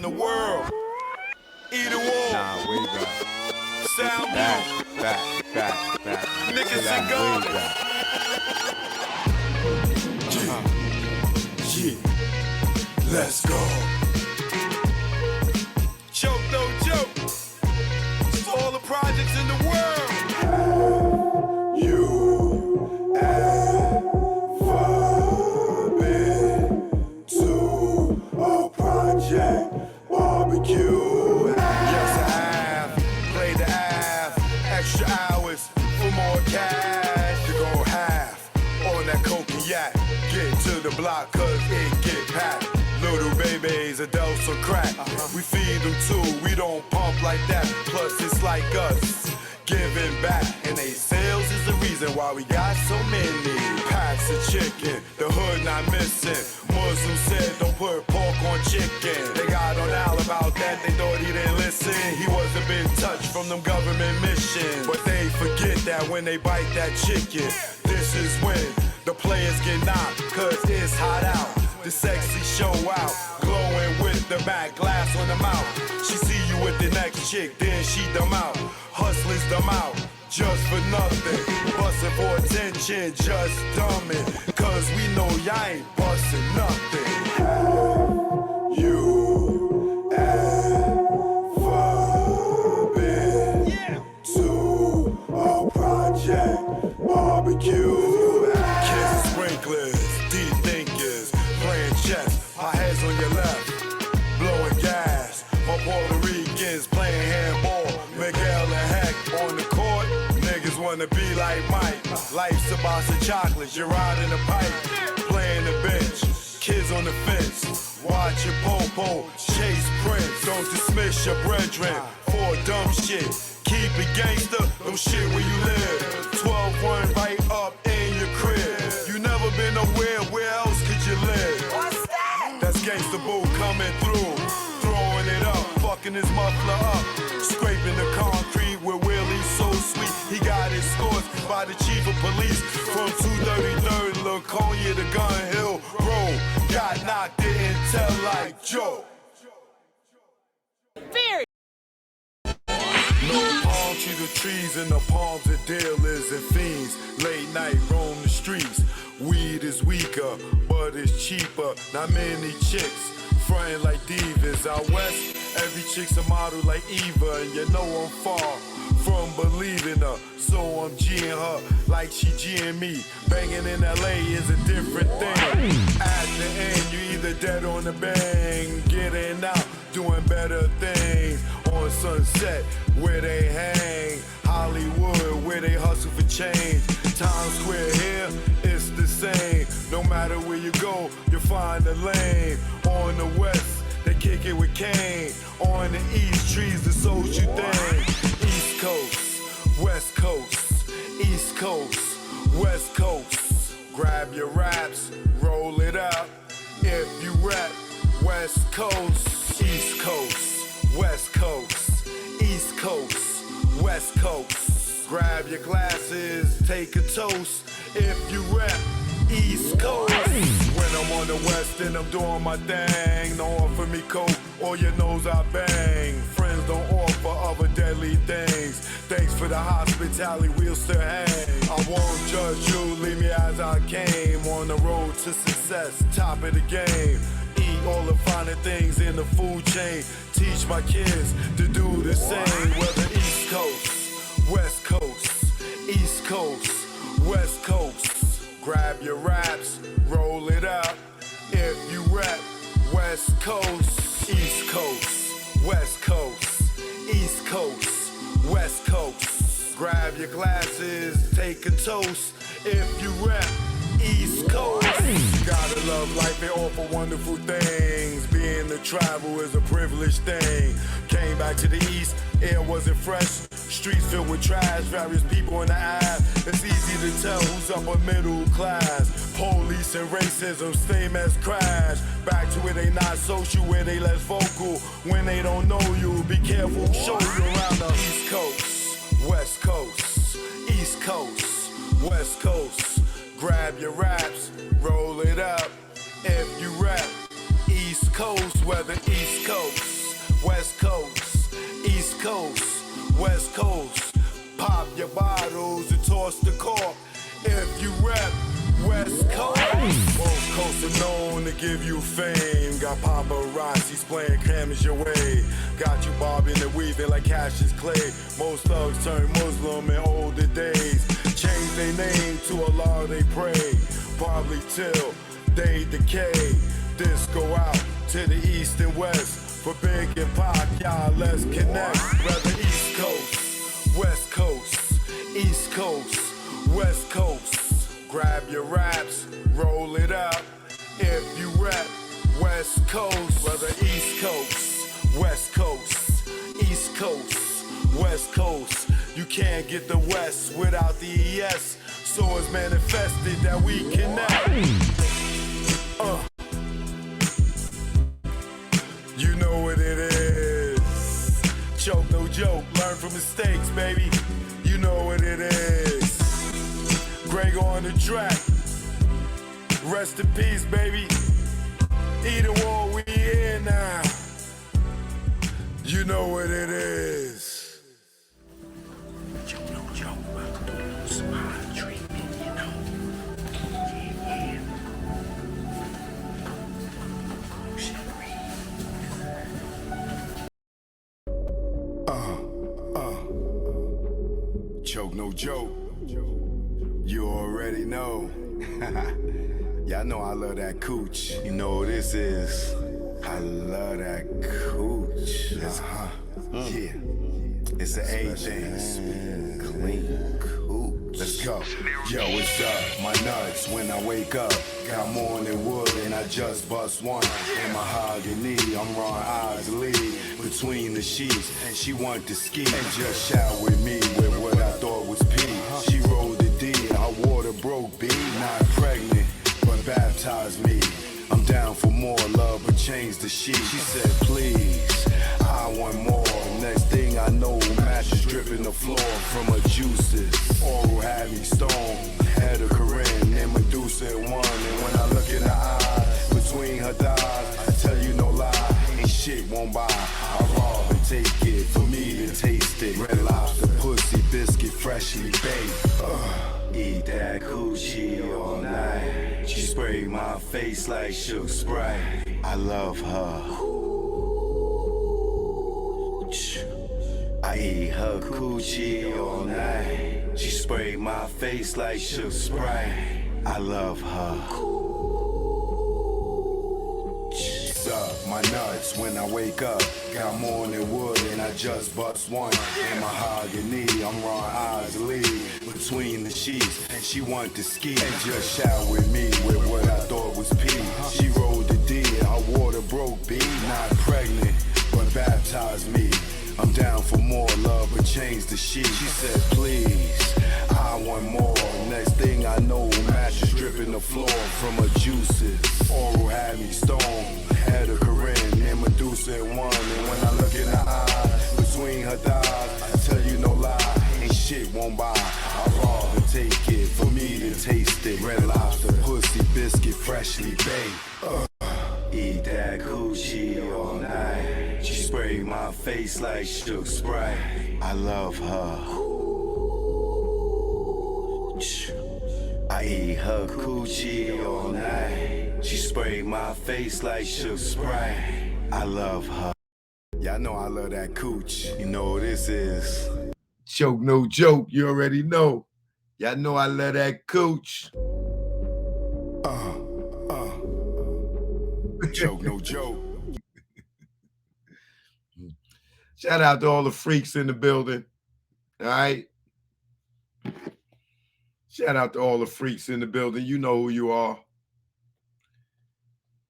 around the world. Either war. Nah, way back. Sound Back. niggas and Way guns. back. Yeah, let's go. Choke, no joke. It's all the projects in the world. You ever been to a project barbecue? Yes, I have. Played the half, extra hours for more cash. To go half on that coke and yak. Get to the block cause it get packed. Little babies, adults or crack. We feed them too, we don't pump like that. Plus it's like us, giving back. And they sales is the reason why we got so many packs of chicken. The hood not missing. Muslim said don't put pork on chicken. They got on Al about that, they thought he didn't listen. He wasn't been touched from them government missions. But they forget that when they bite that chicken, this is when the players get knocked, cause it's hot out. The sexy show out, glowing with the back glass on the mouth. She see you with the next chick, then she them out. Hustlers them out, just for nothing. Bustin' for attention, just dumbin'. Cause we know y'all ain't bustin' nothing. You ever been to a project barbecue? Kiss sprinklers, deep thinkers, playing chess, our heads on your left, blowing gas. My Puerto Ricans playing handball, Miguel and Heck on the court. Niggas wanna be like Mike. Life's a box of chocolates, you're riding a pipe, playing the bench, kids on the fence, watch your po-po, chase Prince. Don't dismiss your brethren for dumb shit. Keep it gangster, don't shit where you live. 12-1 right up in your crib. You never been nowhere, where else could you live? What's that? That's gangsta boo coming through, throwing it up, fucking his muffler up, scraping the concrete with Willie's so sweet. He got escorts by the chief of police from 233rd Laconia to Gun Hill Road. Got knocked, didn't tell like Joe. Fear. No palm tree the trees and the palms of dealers and fiends. Late night roam the streets. Weed is weaker, but it's cheaper. Not many chicks frontin' like divas. Out west, every chick's a model like Eva, and you know I'm far from believing her. So I'm G'ing her like she G'ing me. Banging in LA is a different thing. At the end, you either dead on the bang, getting out, doing better things. On Sunset, where they hang. Hollywood, where they hustle for change. Times Square here, it's the same. No matter where you go, you'll find a lane. On the west, they kick it with Kane. On the east, trees the social thing. East Coast, West Coast, East Coast, West Coast. Grab your raps, roll it up. If you rap, West Coast, East Coast, West Coast, East Coast, West Coast. Grab your glasses, take a toast. If you rap East Coast. When I'm on the west and I'm doing my thing, don't offer me coke or your nose I bang. Friends don't offer other deadly things. Thanks for the hospitality, we'll still hang. I won't judge you, leave me as I came. On the road to success, top of the game. Eat all the finer things in the food chain. Teach my kids to do the same. Whether East Coast, West Coast, East Coast, West Coast. Grab your raps, roll it up. If you rap, West Coast, East Coast, West Coast, East Coast, West Coast. Grab your glasses, take a toast. If you rap, East Coast. You gotta love life and offer wonderful things. Being to travel is a privileged thing. Came back to the east, air wasn't fresh. Streets filled with trash, various people in the ass. It's easy to tell who's upper middle class. Police and racism, same as crash. Back to where they not social, where they less vocal. When they don't know you, be careful, show you around the East Coast, West Coast, East Coast, West Coast. Grab your raps, roll it up. If you rap East Coast, whether East Coast, Coast, West Coast. Pop your bottles and toss the cork. If you rap West Coast, both coasts are known to give you fame. Got paparazzis playing cameras your way. Got you bobbing and weaving like Cassius Clay. Most thugs turn Muslim in older days. Change their name to Allah they pray. Probably till they decay. This go out to the east and west. For Big and Pac, y'all let's connect. Whether East Coast, West Coast, East Coast, West Coast. Grab your raps, roll it up. If you rap West Coast, whether East Coast, West Coast, East Coast, West Coast. You can't get the West without the ES. So it's manifested that we connect. You know what it is. Choke, no joke. Learn from mistakes, baby. You know what it is. Greg on the track. Rest in peace, baby. Either war, we here now. You know what it is. Joke, no joke. Smile treatment, you know. Yeah. Choke, no joke. You already know. Y'all know I love that cooch. You know what this is. I love that cooch. Yeah. It's an A thing. Clean cooch. Let's go. Yo, what's up? My nuts when I wake up. Got more than wood and I just bust one. In mahogany, I'm Ron Isley. Between the sheets, and she want to ski. And just shout with me with what I thought was pee. She rolled the D, her water broke B. Not pregnant, but baptized me. I'm down for more love, but change the sheet. She said, please, I want more. Next thing I know, mattress dripping the floor from her juices. Oral had me stoned, had a Corinne and Medusa at one. And when I look in her eyes, between her thighs, I tell you no lie, ain't shit won't buy. I rob and take it for me to taste it. Red Lobster, pussy, biscuit, freshly baked. Eat that coochie all night. She sprayed my face like Shook Sprite. I love her. I eat her coochie all night. She sprayed my face like Shook Sprite. I love her. Up my nuts when I wake up. Got more than wood and I just bust one. In mahogany, I'm Ron Isley. Between the sheets, and she want to ski. And just shout with me with what I thought was pee. She rolled the D and her water broke B. Not pregnant, but baptized me. I'm down for more love, but change the sheet. She said, please, I want more. Next thing I know, mattress dripping the floor from her juices. Oral had me stoned, had a Corinne and Medusa at one. And when I look in her eyes, between her thighs, I tell you no lie, ain't shit won't buy. I rob and take it for me to taste it. Red Lobster, pussy, biscuit, freshly baked. Eat that coochie all night. She sprayed my face like Shook Sprite. I love her. I eat her coochie all night. She sprayed my face like Shook Sprite. I love her. Y'all know I love that cooch. You know what this is. Choke, no joke. You already know. Y'all know I love that cooch. Choke, no joke. Shout out to all the freaks in the building. All right. Shout out to all the freaks in the building. You know who you are.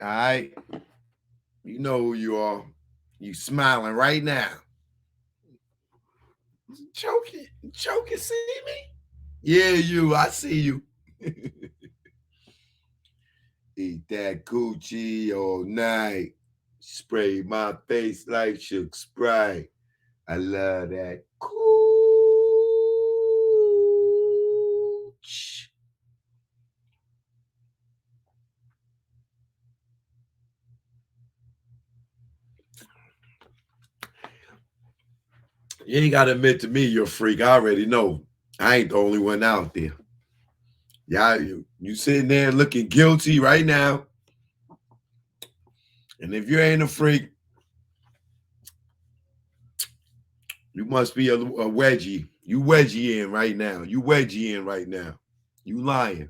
All right. You know who you are. You smiling right now. Choking, see me? Yeah, you. I see you. Eat that Gucci all night. Spray my face like Shook Sprite. I love that cooch. You ain't got to admit to me you're a freak. I already know. I ain't the only one out there. Yeah, you sitting there looking guilty right now. And if you ain't a freak, you must be a wedgie. You wedgie in right now. You wedgie in right now. You lying.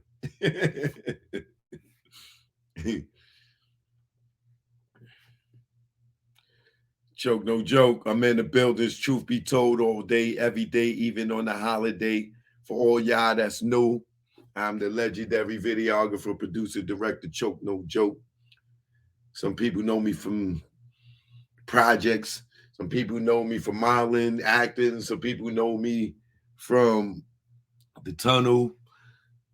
Joke, no joke. I'm in the buildings, truth be told, all day, every day, even on the holiday. For all y'all that's new, I'm the legendary videographer, producer, director, Choke, no joke. Some people know me from projects. Some people know me from modeling, acting. Some people know me from the tunnel,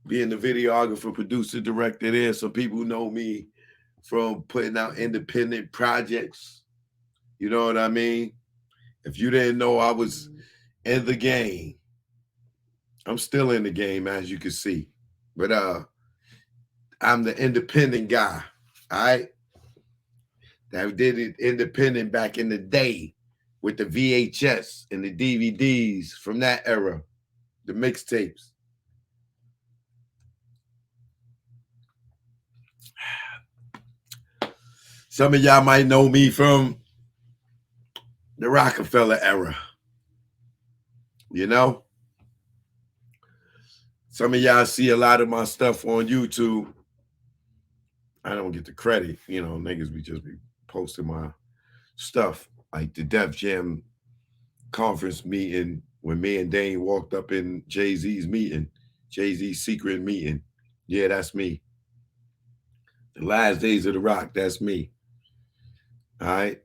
being the videographer, producer, director there. Some people know me from putting out independent projects. You know what I mean? If you didn't know I was in the game, I'm still in the game, as you can see. But I'm the independent guy, all right? That did it independent back in the day with the VHS and the DVDs from that era, the mixtapes. Some of y'all might know me from the Rockefeller era. You know? Some of y'all see a lot of my stuff on YouTube. I don't get the credit. You know, niggas be just be posting my stuff. Like the Def Jam conference meeting when me and Dane walked up in Jay-Z's meeting, Jay-Z's secret meeting. Yeah, that's me. The last days of the rock, that's me. All right.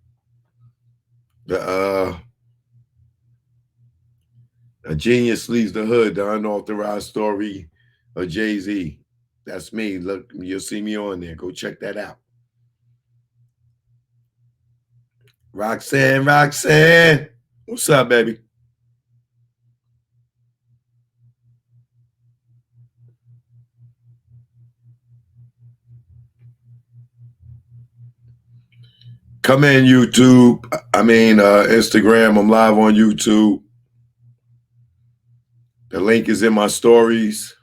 The A Genius Leaves the Hood, the unauthorized story of Jay-Z. That's me. Look, you'll see me on there. Go check that out. Roxanne, Roxanne. What's up, baby? Come in, YouTube. Instagram. I'm live on YouTube. The link is in my stories.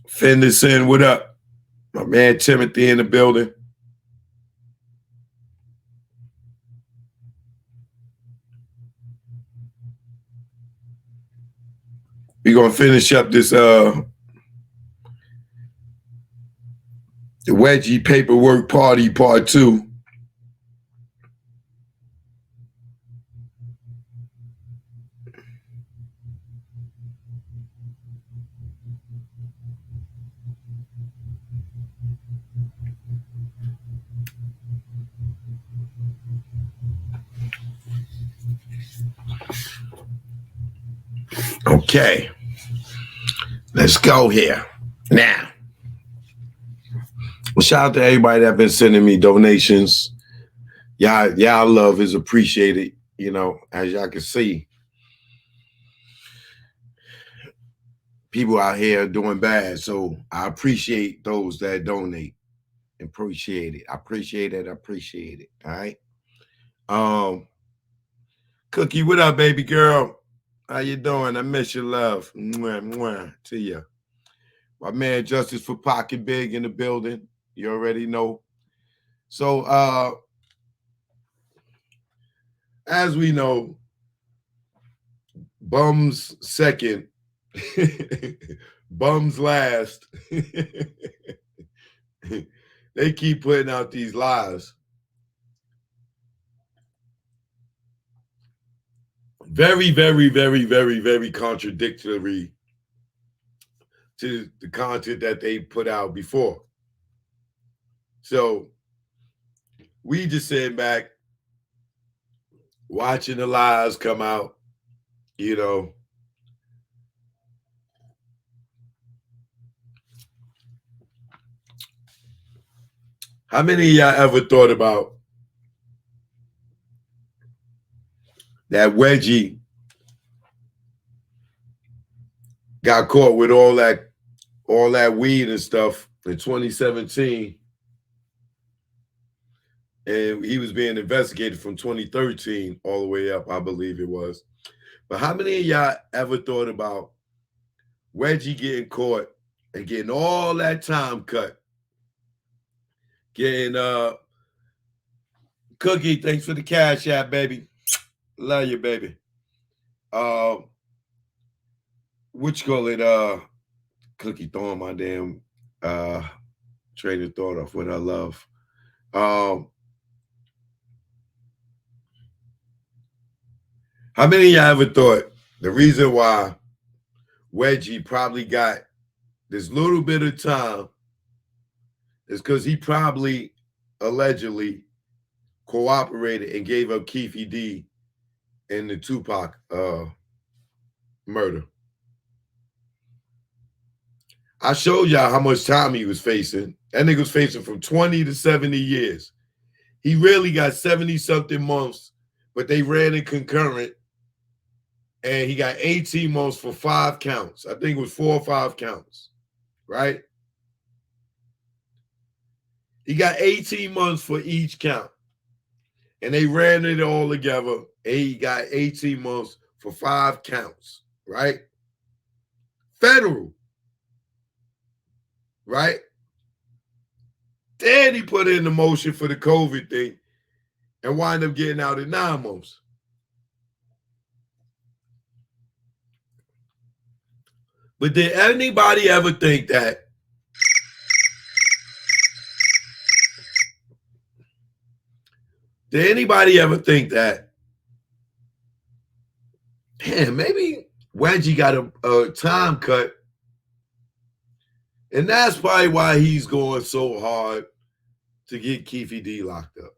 Fenderson, what up? My man Timothy in the building. We're going to finish up this the wedgie paperwork party part 2. Okay. Let's go here. Now, shout out to everybody that been sending me donations. Y'all love is appreciated. You know, as y'all can see, people out here doing bad. So I appreciate those that donate. Appreciate it. I appreciate it. I appreciate it. All right. Cookie, what up, baby girl? How you doing? I miss your love. Mwah, mwah, to you. My man Justice for Pocket Big in the building. You already know. So as we know, bums second, bums last. They keep putting out these lies. Very, very, very, very, very contradictory to the content that they put out before. So we just sitting back, watching the lies come out, you know. How many of y'all ever thought about that wedgie got caught with all that weed and stuff in 2017? And he was being investigated from 2013 all the way up, I believe it was. But how many of y'all ever thought about Wedgie getting caught and getting all that time cut? Getting Cookie, thanks for the cash app, baby. Love you, baby. What you call it? Cookie throwing my damn train of thought off what I love. How many of y'all ever thought the reason why Wedgie probably got this little bit of time is because he probably allegedly cooperated and gave up Keefe D in the Tupac murder? I showed y'all how much time he was facing. That nigga was facing from 20 to 70 years. He really got 70-something months, but they ran in concurrent, and he got 18 months for 5 counts. I think it was 4 or 5 counts, right? He got 18 months for each count, and they ran it all together, and he got 18 months for 5 counts, right? Federal, right? Then he put in the motion for the COVID thing and wind up getting out in 9 months. But did anybody ever think that damn, maybe Wedgie got a time cut, and that's probably why he's going so hard to get Keefe D locked up.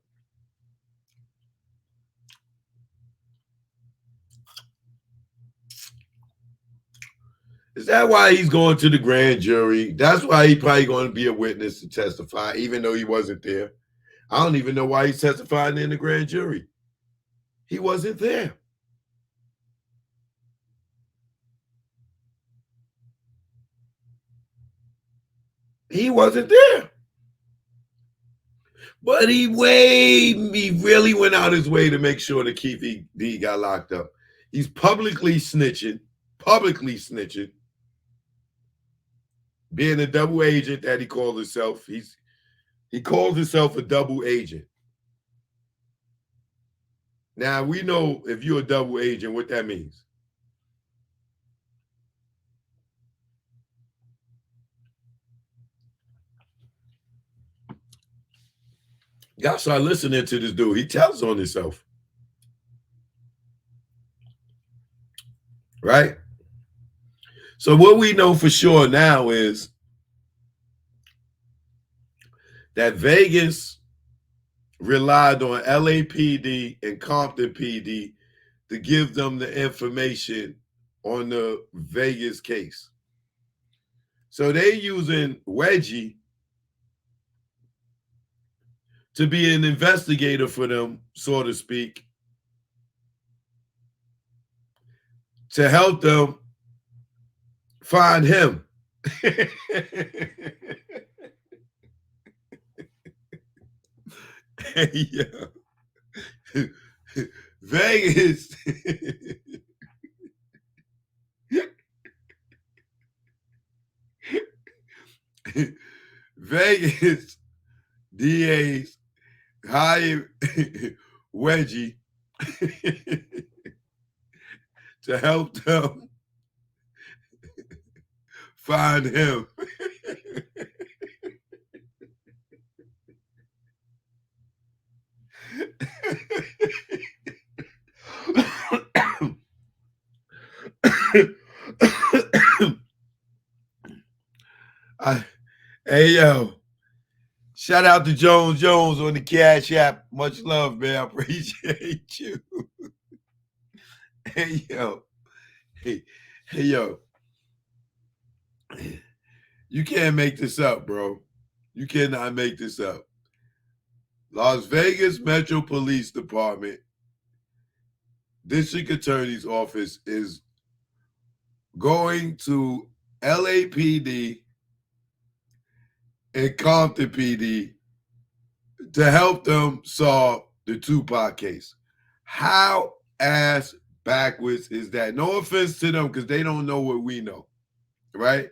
Is that why he's going to the grand jury? That's why he's probably going to be a witness to testify, even though he wasn't there. I don't even know why he's testifying in the grand jury. He wasn't there. He wasn't there. But he really went out his way to make sure that Keefe D got locked up. He's publicly snitching, being a double agent that he called himself. He called himself a double agent. Now, we know if you're a double agent, what that means. You gotta start listening to this dude. He tells on himself. Right? So what we know for sure now is that Vegas relied on LAPD and Compton PD to give them the information on the Vegas case. So they're using Wedgie to be an investigator for them, so to speak, to help them find him. Yeah. Vegas. Vegas DAs hired Wedgie to help them find him. Hey, yo. Shout out to Jones on the Cash App. Much love, man. I appreciate you. Hey, yo. Hey, yo. You can't make this up, bro. You cannot make this up. Las Vegas Metro Police Department, District Attorney's Office is going to LAPD and Compton PD to help them solve the Tupac case. How ass backwards is that? No offense to them because they don't know what we know, right?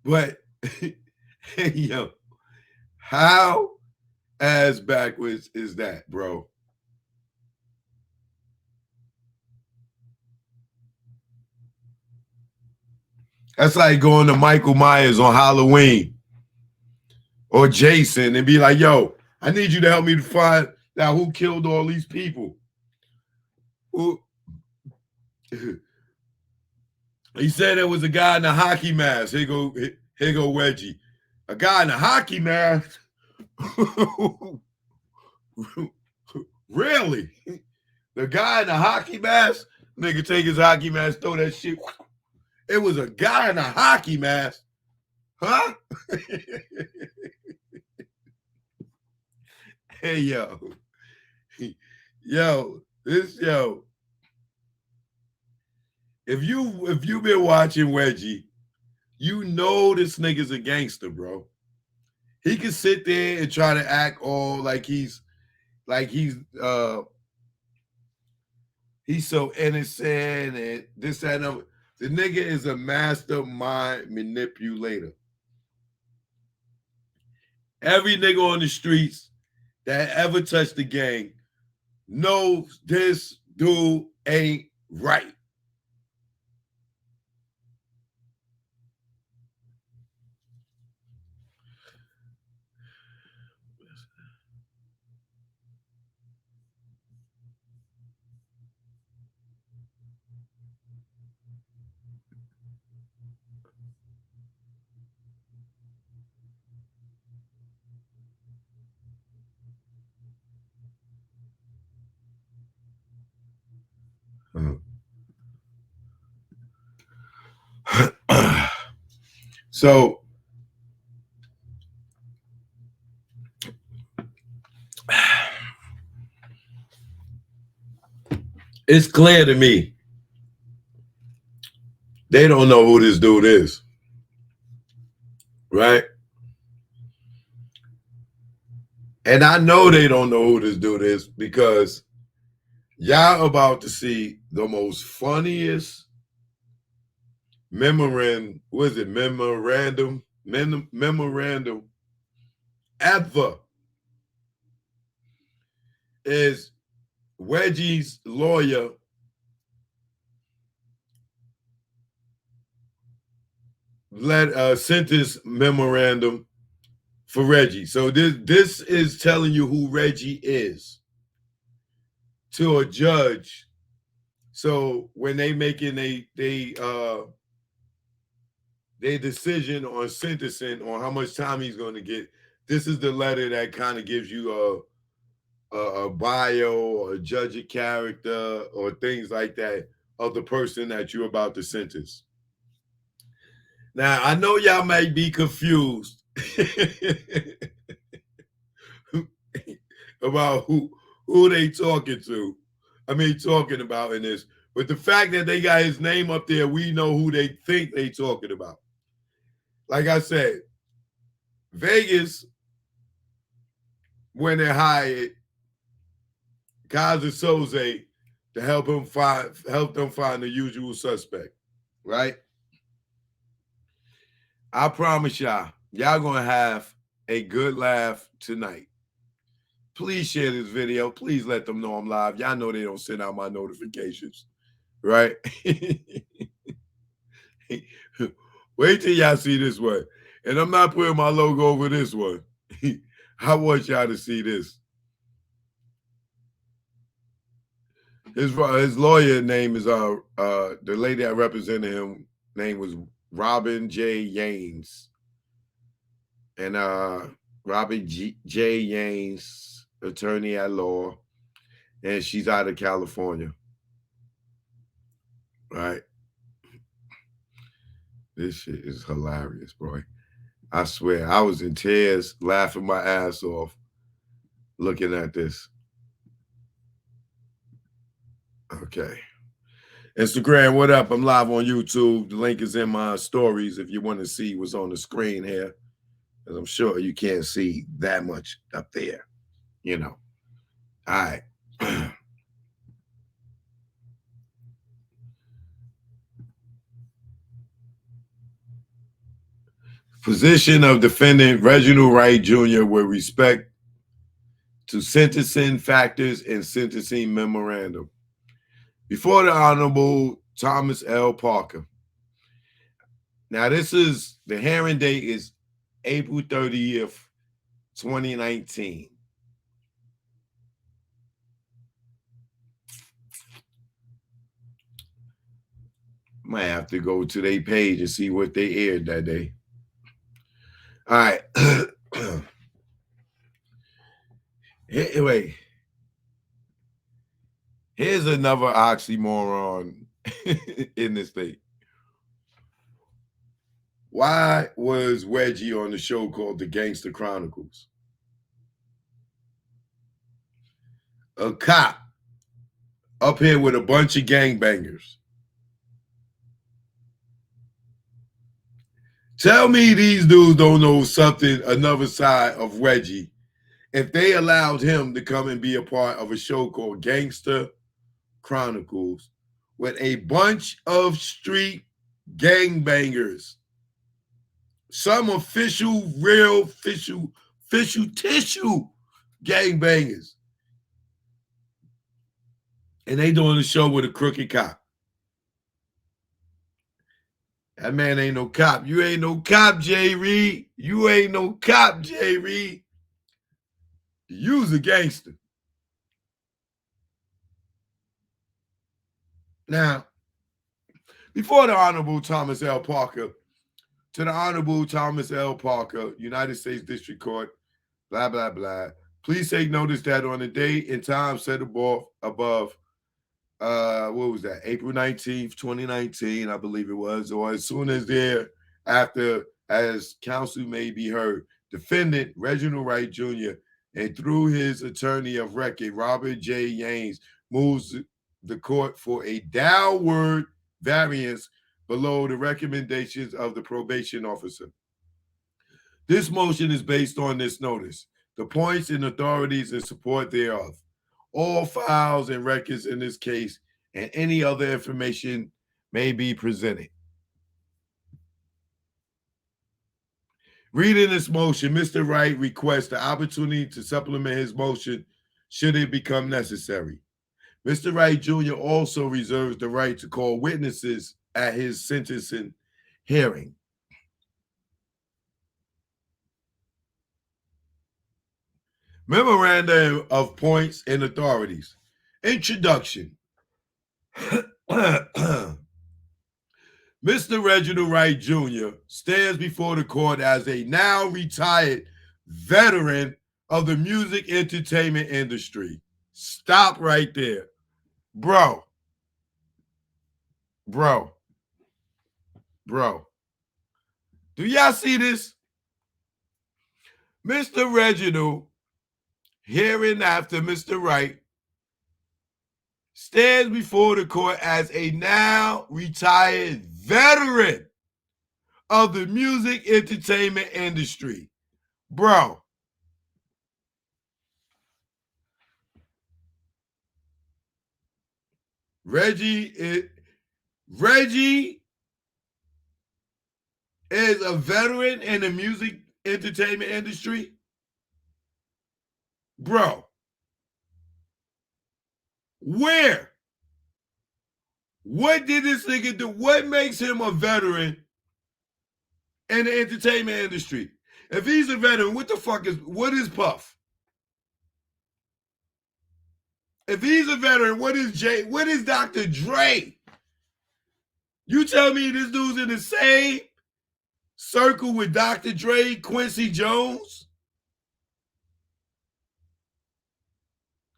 But hey, yo, how ass backwards is that, bro? That's like going to Michael Myers on Halloween or Jason and be like, yo, I need you to help me to find out who killed all these people. Who? He said there was a guy in a hockey mask. Here go Wedgie. A guy in a hockey mask? Really? The guy in a hockey mask? Nigga take his hockey mask, throw that shit. It was a guy in a hockey mask. Huh? Hey, yo. Yo. If you've been watching Wedgie, you know this nigga's a gangster, bro. He can sit there and try to act all like he's so innocent and this, that, and other. The nigga is a mastermind manipulator. Every nigga on the streets that ever touched the gang knows this dude ain't right. So it's clear to me they don't know who this dude is, right? And I know they don't know who this dude is because y'all about to see the most funniest memorandum ever. Is Wedgie's lawyer sent this memorandum for Reggie. So this is telling you who Reggie is to a judge. So when they making their decision on sentencing on how much time he's going to get, this is the letter that kind of gives you a bio or a judge of character or things like that of the person that you're about to sentence. Now, I know y'all might be confused about who they talking about in this. But the fact that they got his name up there, we know who they think they talking about. Like I said, Vegas, when they hired Kaiser Soze to help them find the usual suspect, right? I promise y'all gonna have a good laugh tonight. Please share this video. Please let them know I'm live. Y'all know they don't send out my notifications, right? Wait till y'all see this one. And I'm not putting my logo over this one. I want y'all to see this. His lawyer name is the lady that represented him name was Robin J. Yanes. And Robin J. Yanes, attorney at law, and she's out of California. Right? This shit is hilarious, boy. I swear, I was in tears, laughing my ass off, looking at this. Okay. Instagram, what up? I'm live on YouTube. The link is in my stories if you want to see what's on the screen here. As I'm sure you can't see that much up there, you know. All right. Position of defendant Reginald Wright Jr. with respect to sentencing factors and sentencing memorandum. Before the Honorable Thomas L. Parker. Now, this is the hearing date is April 30th, 2019. Might have to go to their page and see what they aired that day. All right. Anyway, here's another oxymoron in this thing. Why was Reggie on the show called The Gangster Chronicles? A cop up here with a bunch of gangbangers. Tell me these dudes don't know something, another side of Reggie, if they allowed him to come and be a part of a show called Gangster Chronicles with a bunch of street gangbangers. Some official, real, official tissue gangbangers. And they doing a show with a crooked cop. That man ain't no cop. You ain't no cop, Jay Reed. You ain't no cop, Jay Reed. You's a gangster. Now, before the Honorable Thomas L. Parker, to the Honorable Thomas L. Parker, United States District Court, blah, blah, blah. Please take notice that on the date and time set above, what was that? April 19th, 2019, I believe it was, or as soon as thereafter, as counsel may be heard, defendant Reginald Wright Jr. and through his attorney of record, Robert J. Yanes, moves the court for a downward variance below the recommendations of the probation officer. This motion is based on this notice, the points and authorities in support thereof, all files and records in this case, and any other information may be presented. Reading this motion, Mr. Wright requests the opportunity to supplement his motion should it become necessary. Mr. Wright Jr. also reserves the right to call witnesses at his sentencing hearing. Memorandum of points and authorities. Introduction. Mr. Reginald Wright Jr. stands before the court as a now retired veteran of the music entertainment industry. Stop right there. Bro. Do y'all see this? Mr. Reginald, hereinafter Mr. Wright, stands before the court as a now retired veteran of the music entertainment industry. Bro. Reggie is a veteran in the music entertainment industry. Bro. Where? What did this nigga do? What makes him a veteran in the entertainment industry? If he's a veteran, what is Puff? If he's a veteran, what is Dr. Dre? You tell me this dude's in the same circle with Dr. Dre, Quincy Jones,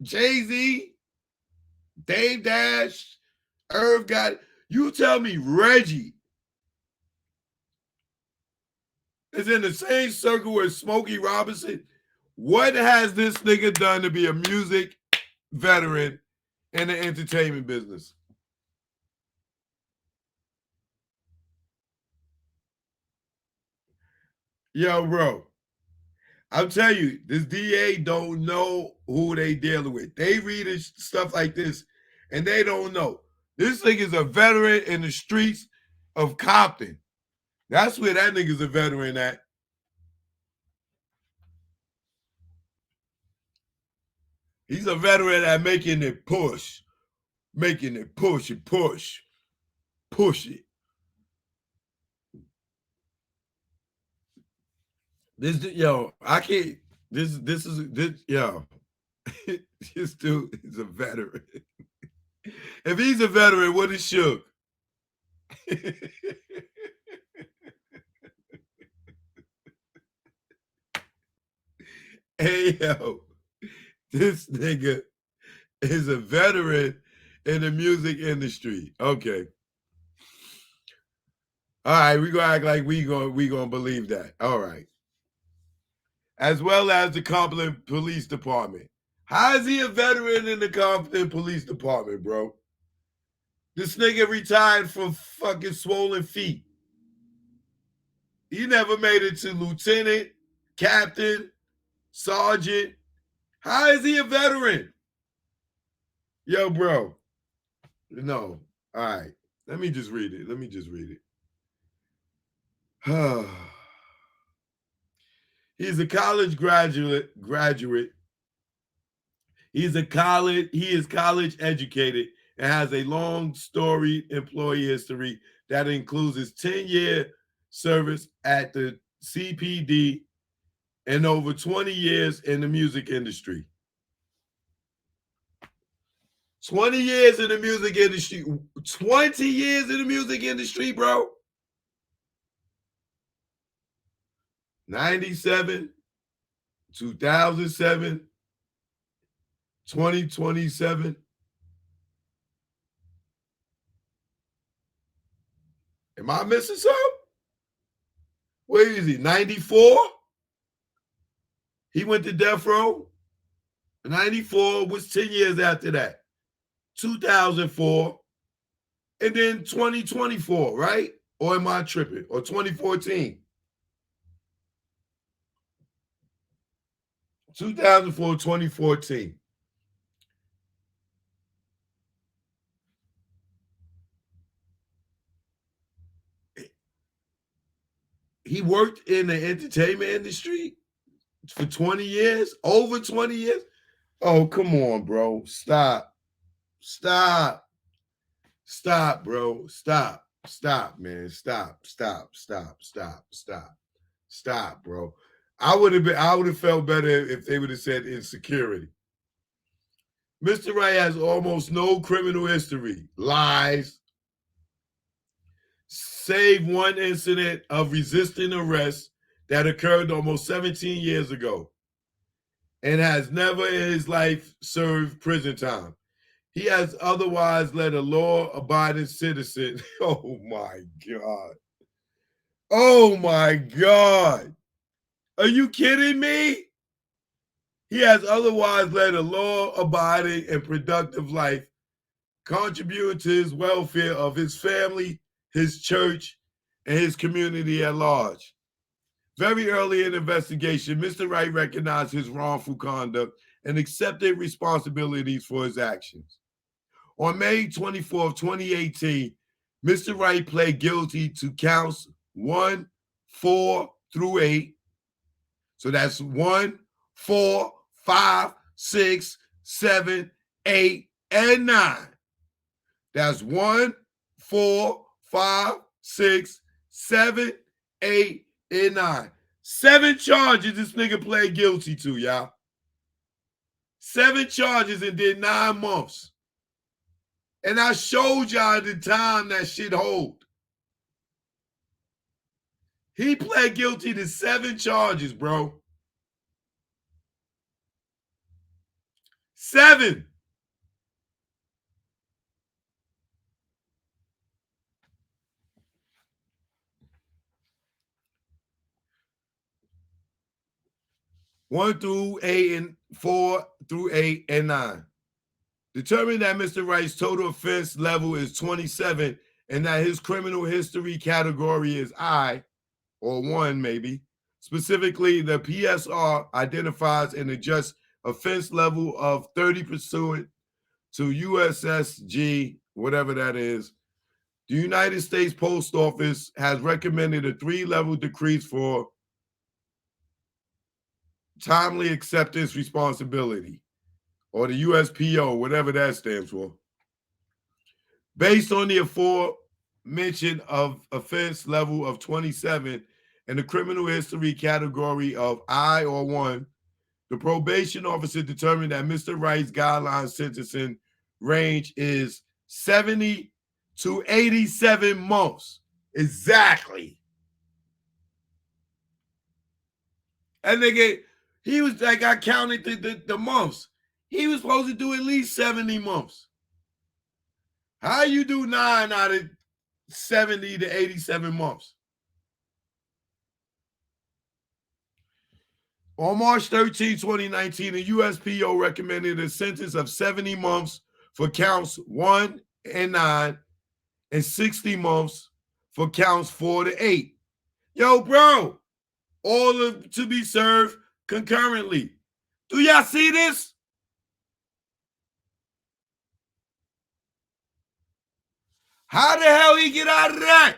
Jay-Z, Dave Dash, Irv got it. You tell me Reggie is in the same circle with Smokey Robinson. What has this nigga done to be a music veteran in the entertainment business? Yo, bro. I'm telling you, this DA don't know who they dealing with. They read stuff like this, and they don't know. This nigga's a veteran in the streets of Compton. That's where that nigga's a veteran at. He's a veteran at making it push and push it. I can't. This is yo. This dude is a veteran. If he's a veteran, what is Suge? Hey yo, this nigga is a veteran in the music industry. Okay. All right, we gonna act like we gonna believe that. All right. As well as the Compton Police Department. How is he a veteran in the Compton Police Department, bro? This nigga retired from fucking swollen feet. He never made it to lieutenant, captain, sergeant. How is he a veteran? Yo, bro. No. All right. Let me just read it. He's a college graduate. He is college educated and has a long storied employee history that includes his 10-year service at the CPD and over 20 years in the music industry. 20 years in the music industry. 20 years in the music industry, bro. 97, 2007, 2027. Am I missing something? Where is he? 94? He went to death row. 94 was 10 years after that. 2004. And then 2024, right? Or am I tripping? Or 2014? 2004, 2014. He worked in the entertainment industry for 20 years, over 20 years. Oh, come on, bro. Stop, bro. Stop, man. Stop, bro. I would have felt better if they would have said insecurity. Mr. Wright has almost no criminal history. Lies. Save one incident of resisting arrest that occurred almost 17 years ago and has never in his life served prison time. He has otherwise led a law-abiding citizen. Oh, my God. Oh, my God. Are you kidding me? He has otherwise led a law-abiding and productive life, contributing to his welfare of his family, his church, and his community at large. Very early in the investigation, Mr. Wright recognized his wrongful conduct and accepted responsibilities for his actions. On May 24, 2018, Mr. Wright pled guilty to counts 1, 4 through 8. So that's 1, 4, 5, 6, 7, 8, and 9. That's 1, 4, 5, 6, 7, 8, and 9. 7 charges this nigga pled guilty to, y'all. 7 charges and did 9 months. And I showed y'all the time that shit hold. He pled guilty to 7 charges, bro. 7. One through 8 and 4 through 8 and 9. Determined that Mr. Wright's total offense level is 27 and that his criminal history category is I, or 1 maybe, Specifically, the PSR identifies and adjusts offense level of 30 pursuant to USSG, whatever that is. The United States Post Office has recommended a 3-level decrease for timely acceptance responsibility, or the USPO, whatever that stands for. Based on the aforementioned of offense level of 27 and the criminal history category of I or 1, the probation officer determined that Mr. Wright's guideline sentencing range is 70 to 87 months. Exactly. And he was like, I counted the months. He was supposed to do at least 70 months. How you do 9 out of 70 to 87 months? On March 13, 2019, the USPO recommended a sentence of 70 months for counts 1 and 9 and 60 months for counts 4 to 8. Yo, bro, all of to be served concurrently. Do y'all see this? How the hell he get out of that?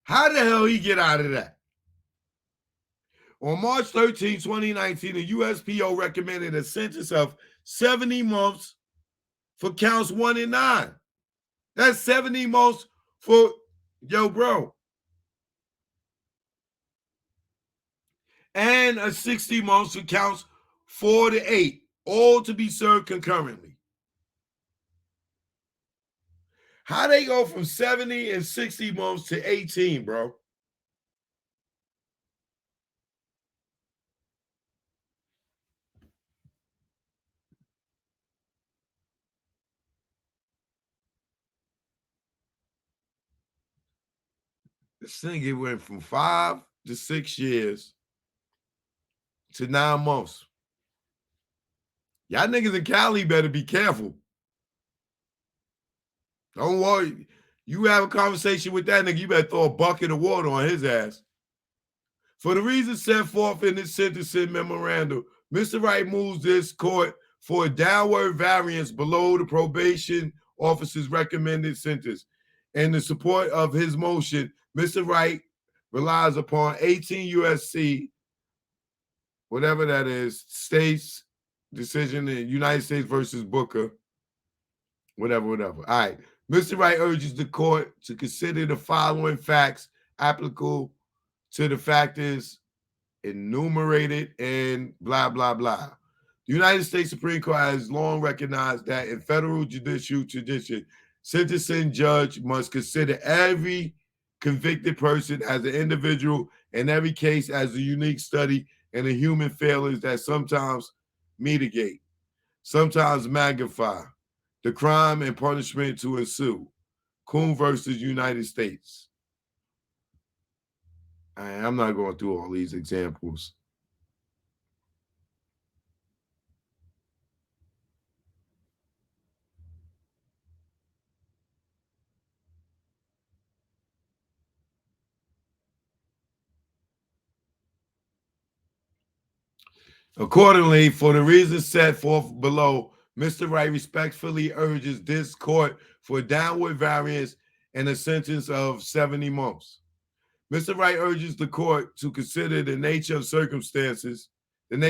How the hell he get out of that? On March 13, 2019, the USPO recommended a sentence of 70 months for counts 1 and 9. That's 70 months for, yo, bro. And a 60 months for counts 4 to 8, all to be served concurrently. How they go from 70 and 60 months to 18, bro? This thing, it went from 5 to 6 years to 9 months. Y'all niggas in Cali better be careful. Don't worry. You have a conversation with that nigga, you better throw a bucket of water on his ass. For the reasons set forth in this sentencing memorandum, Mr. Wright moves this court for a downward variance below the probation officer's recommended sentence. In the support of his motion, Mr. Wright relies upon 18 USC, whatever that is, states decision in United States versus Booker, whatever. All right. Mr. Wright urges the court to consider the following facts applicable to the factors enumerated and blah, blah, blah. The United States Supreme Court has long recognized that in federal judicial tradition, sentencing judge must consider every convicted person as an individual and every case as a unique study and the human failings that sometimes mitigate, sometimes magnify the crime and punishment to ensue. Coon versus United States. I'm not going through all these examples. Accordingly, for the reasons set forth below, Mr. Wright respectfully urges this court for downward variance and a sentence of 70 months. Mr. Wright urges the court to consider the nature and circumstances of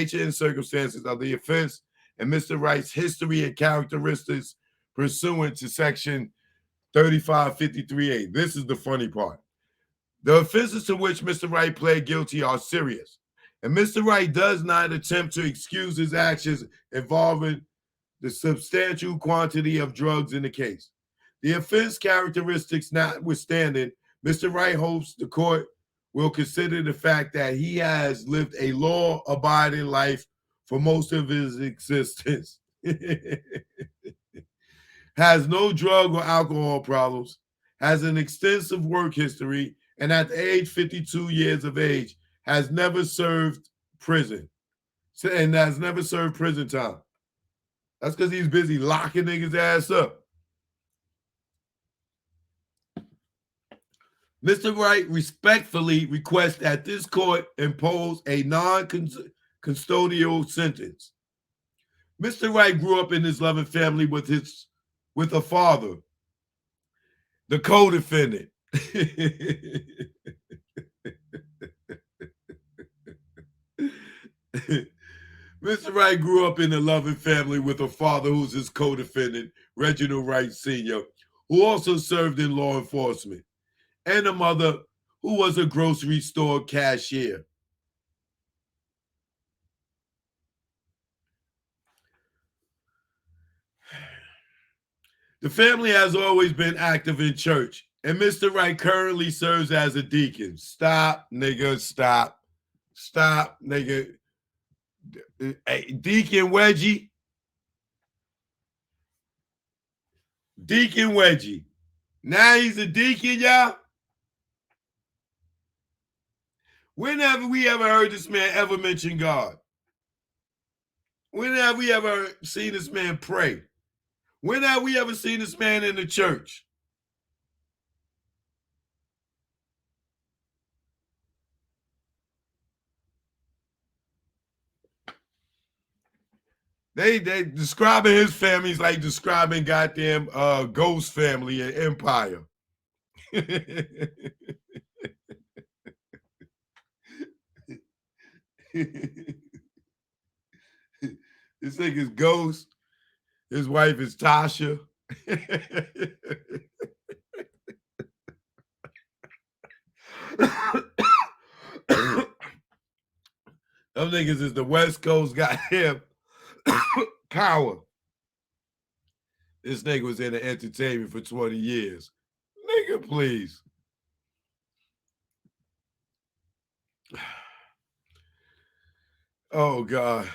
the offense and Mr. Wright's history and characteristics pursuant to Section 3553A. This is the funny part. The offenses to which Mr. Wright pled guilty are serious, and Mr. Wright does not attempt to excuse his actions involving the substantial quantity of drugs in the case. The offense characteristics notwithstanding, Mr. Wright hopes the court will consider the fact that he has lived a law-abiding life for most of his existence, has no drug or alcohol problems, has an extensive work history, and at the age 52 years of age, has never served prison And has never served prison time. That's because he's busy locking niggas' ass up. Mr. Wright respectfully requests that this court impose a non-custodial sentence. Mr. Wright grew up in his loving family with a father, the co-defendant. Mr. Wright grew up in a loving family with a father who's his co-defendant, Reginald Wright Sr., who also served in law enforcement, and a mother who was a grocery store cashier. The family has always been active in church, and Mr. Wright currently serves as a deacon. Stop, nigga, stop. Stop, nigga. Hey, Deacon Wedgie. Deacon Wedgie. Now he's a deacon, y'all. When have we ever heard this man ever mention God? When have we ever seen this man pray? When have we ever seen this man in the church? They describing his family is like describing goddamn Ghost family and Empire. This nigga's Ghost. His wife is Tasha. Them niggas is the West Coast goddamn power. This nigga was in the entertainment for 20 years. Nigga, please. Oh, God.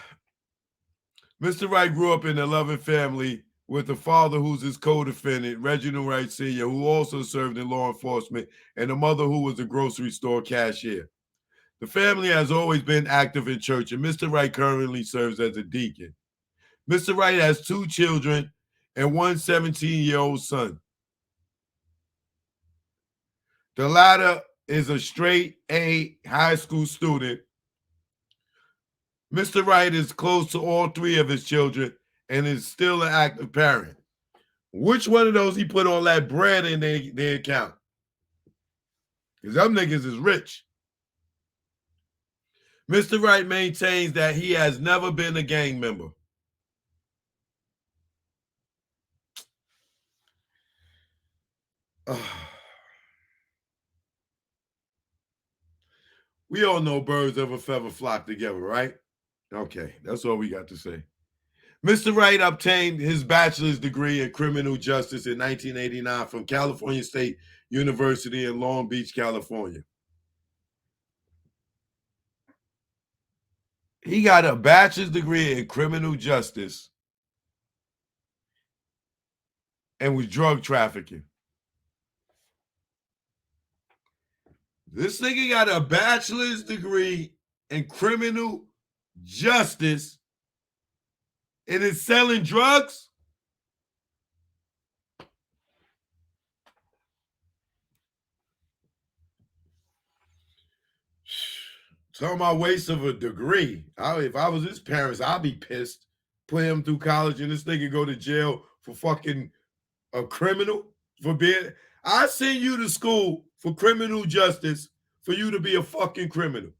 Mr. Wright grew up in a loving family with a father who's his co-defendant, Reginald Wright Sr., who also served in law enforcement, and a mother who was a grocery store cashier. The family has always been active in church, and Mr. Wright currently serves as a deacon. Mr. Wright has 2 children and one 17-year-old son. The latter is a straight A high school student. Mr. Wright is close to all 3 of his children and is still an active parent. Which one of those he put all that bread in their account? Because them niggas is rich. Mr. Wright maintains that he has never been a gang member. We all know birds of a feather flock together, right? Okay, that's all we got to say. Mr. Wright obtained his bachelor's degree in criminal justice in 1989 from California State University in Long Beach, California. He got a bachelor's degree in criminal justice and was drug trafficking. This nigga got a bachelor's degree in criminal justice and is selling drugs? Talking about waste of a degree. If I was his parents, I'd be pissed. Put him through college and this nigga go to jail for fucking a criminal for being. I send you to school for criminal justice for you to be a fucking criminal.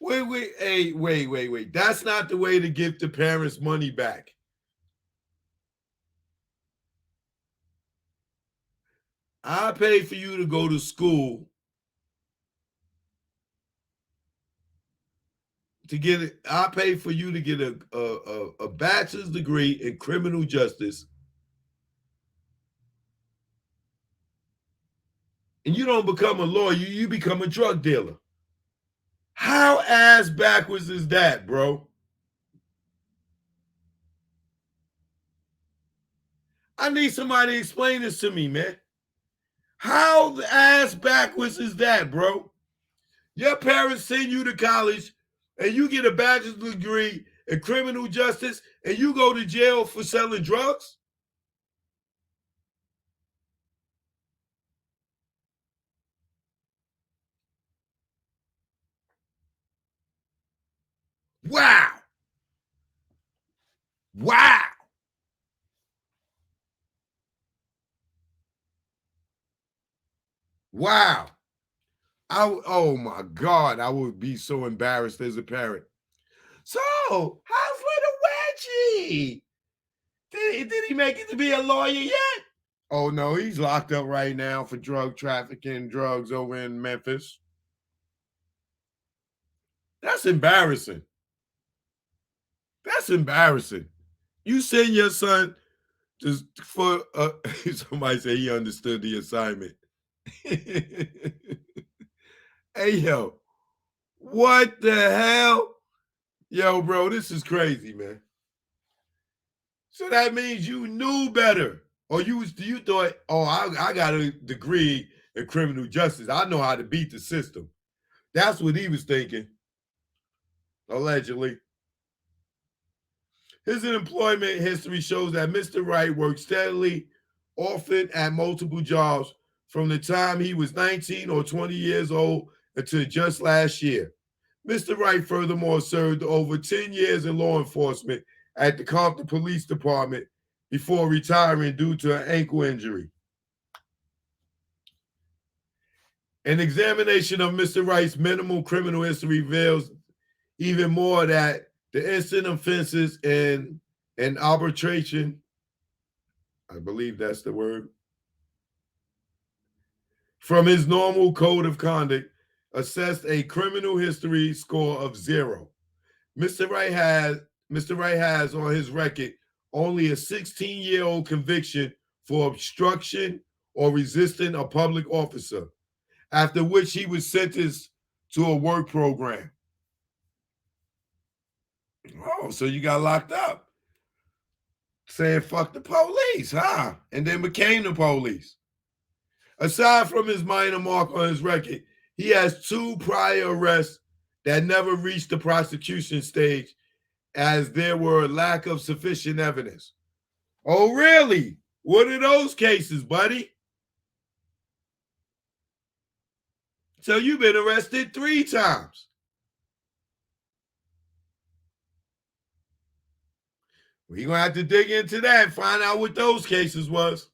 Wait. That's not the way to give the parents money back. I pay for you to go to school to get it. I pay for you to get a bachelor's degree in criminal justice. And you don't become a lawyer, you become a drug dealer. How ass backwards is that, bro? I need somebody to explain this to me, man. How the ass backwards is that, bro? Your parents send you to college and you get a bachelor's degree in criminal justice and you go to jail for selling drugs? Wow. Wow. Wow. Oh my God, I would be so embarrassed as a parent. So, how's little Reggie? Did he make it to be a lawyer yet? Oh no, he's locked up right now for drug trafficking, drugs over in Memphis. That's embarrassing. That's embarrassing. You send your son just for somebody say he understood the assignment. Hey yo, what the hell? Yo, bro, this is crazy, man. So that means you knew better. Or you thought, oh, I got a degree in criminal justice. I know how to beat the system. That's what he was thinking, allegedly. His employment history shows that Mr. Wright worked steadily, often at multiple jobs, from the time he was 19 or 20 years old until just last year. Mr. Wright furthermore served over 10 years in law enforcement at the Compton Police Department before retiring due to an ankle injury. An examination of Mr. Wright's minimal criminal history reveals even more that the instant offenses and arbitration, I believe that's the word, from his normal code of conduct assessed a criminal history score of 0. Mr. Wright has on his record only a 16-year-old conviction for obstruction or resisting a public officer, after which he was sentenced to a work program. Oh, so you got locked up. Saying fuck the police, huh? And then became the police. Aside from his minor mark on his record, he has 2 prior arrests that never reached the prosecution stage as there were a lack of sufficient evidence. Oh, really? What are those cases, buddy? So you've been arrested 3 times. We're going to have to dig into that and find out what those cases was.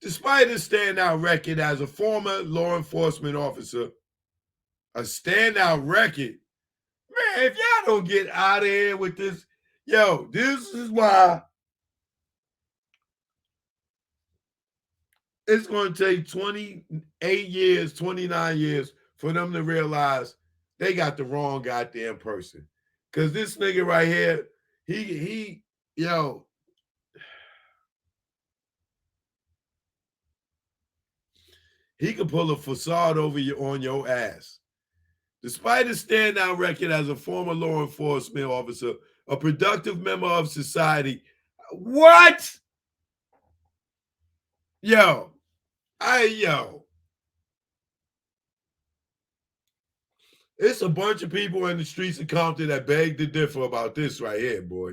Despite his standout record as a former law enforcement officer, a standout record, man, if y'all don't get out of here with this, yo, this is why it's going to take 28 years, 29 years for them to realize they got the wrong goddamn person. Because this nigga right here, yo, he could pull a facade over you on your ass. Despite his standout record as a former law enforcement officer, a productive member of society, what? Yo, it's a bunch of people in the streets of Compton that beg to differ about this right here, boy.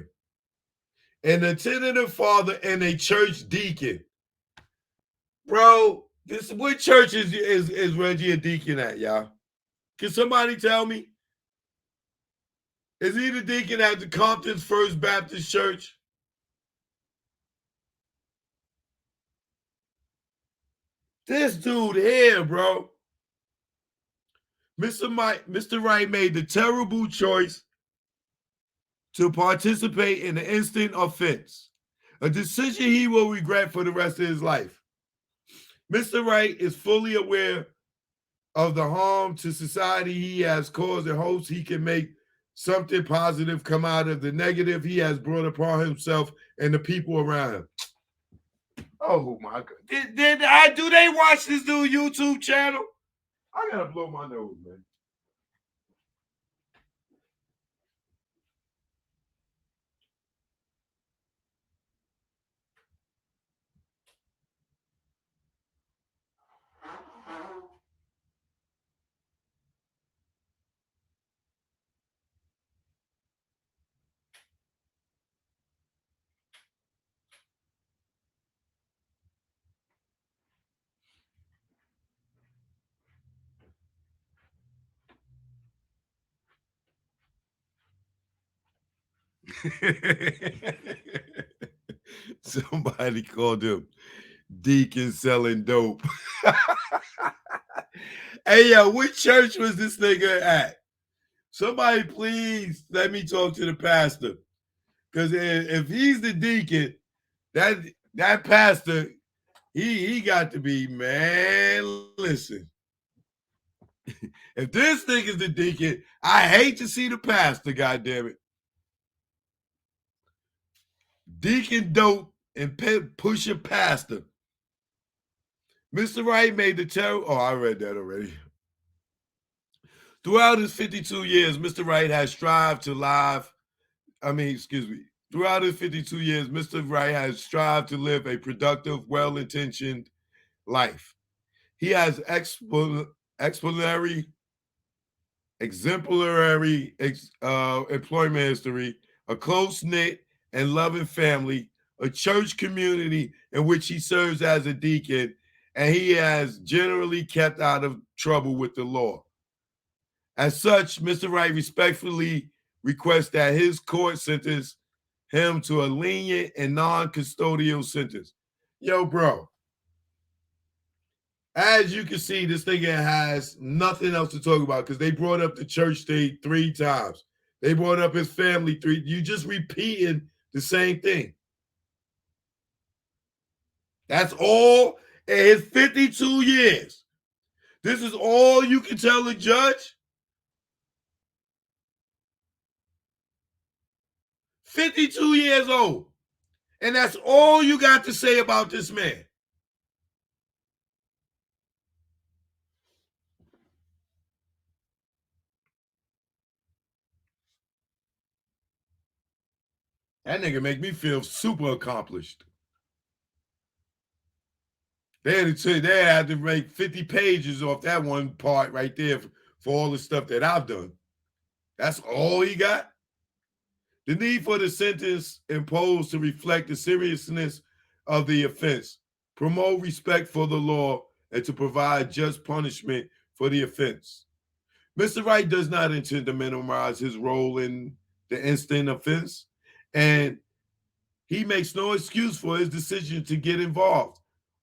An attendant father and a church deacon. Bro, what church is Reggie a deacon at, y'all? Can somebody tell me? Is he the deacon at the Compton's First Baptist Church? This dude here, bro. Mr. Wright made the terrible choice to participate in the instant offense, a decision he will regret for the rest of his life. Mr. Wright is fully aware of the harm to society he has caused and hopes he can make something positive come out of the negative he has brought upon himself and the people around him. Oh my God. Do they watch this dude YouTube channel? I gotta blow my nose, man. Somebody called him Deacon selling dope. Hey, yo, what church was this nigga at? Somebody please let me talk to the pastor. Because if he's the deacon, that pastor, he got to be, man, listen. If this thing is the deacon, I hate to see the pastor, goddammit. Deacon dope and push a pastor. Mr. Wright made the terror. Oh, I read that already. Throughout his 52 years, Mr. Wright has strived to live. Throughout his 52 years, Mr. Wright has strived to live a productive, well-intentioned life. He has exemplary employment history, a close-knit and loving family, a church community in which he serves as a deacon, and he has generally kept out of trouble with the law. As such, Mr. Wright respectfully requests that his court sentence him to a lenient and non-custodial sentence. Yo, bro, as you can see, this thing has nothing else to talk about because they brought up the church thing 3 times. They brought up his family 3. You just repeating the same thing. That's all in his 52 years. This is all you can tell the judge? 52 years old. And that's all you got to say about this man. That nigga make me feel super accomplished. They had to make 50 pages off that one part right there for all the stuff that I've done. That's all he got? The need for the sentence imposed to reflect the seriousness of the offense, promote respect for the law, and to provide just punishment for the offense. Mr. Wright does not intend to minimize his role in the instant offense, and he makes no excuse for his decision to get involved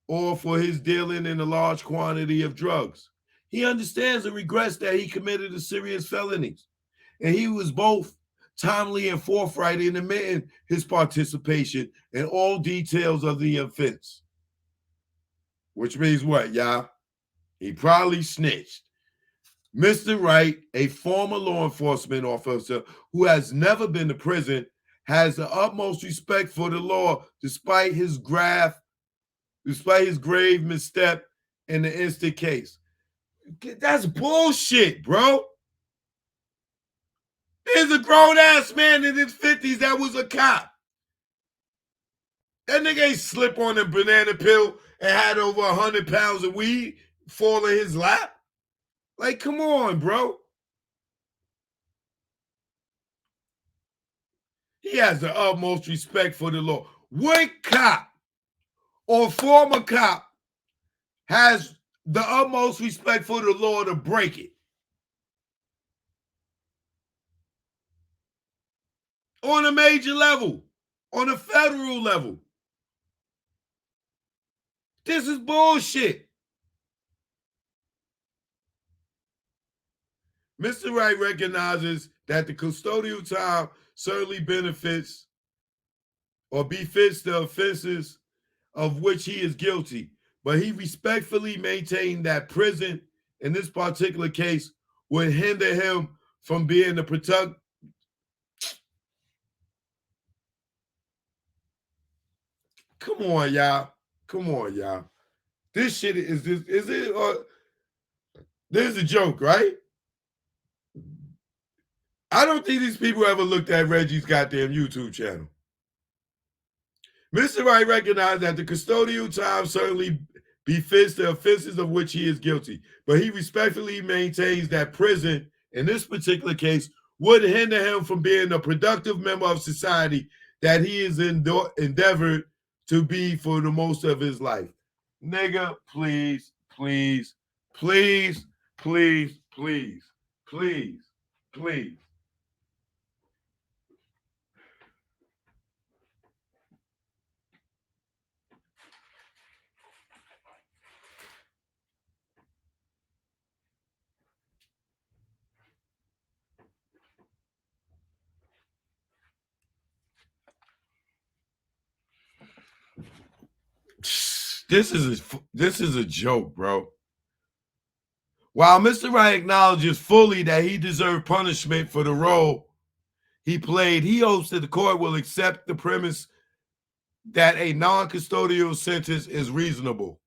or for his dealing in a large quantity of drugs. He understands and regrets that he committed a serious felonies, and he was both timely and forthright in admitting his participation in all details of the offense. Which means what, y'all? He probably snitched. Mr. Wright, a former law enforcement officer who has never been to prison, has the utmost respect for the law despite his grave misstep in the instant case. That's bullshit, bro. There's a grown-ass man in his 50s that was a cop. That nigga ain't slip on a banana pill and had over 100 pounds of weed fall in his lap. Like, come on, bro. He has the utmost respect for the law. What cop or former cop has the utmost respect for the law to break it? On a major level, on a federal level. This is bullshit. Mr. Wright recognizes that the custodial time certainly benefits or befits the offenses of which he is guilty, but he respectfully maintained that prison, in this particular case, would hinder him from being the protect. Come on, y'all. Come on, y'all. This shit is this is a joke, right? I don't think these people ever looked at Reggie's goddamn YouTube channel. Mr. Wright recognized that the custodial time certainly befits the offenses of which he is guilty, but he respectfully maintains that prison, in this particular case, would hinder him from being a productive member of society that he is endeavored to be for the most of his life. Nigga, please, please, please, please, please, please, please. This is a joke, bro. While Mr. Wright acknowledges fully that he deserved punishment for the role he played, he hopes that the court will accept the premise that a non-custodial sentence is reasonable.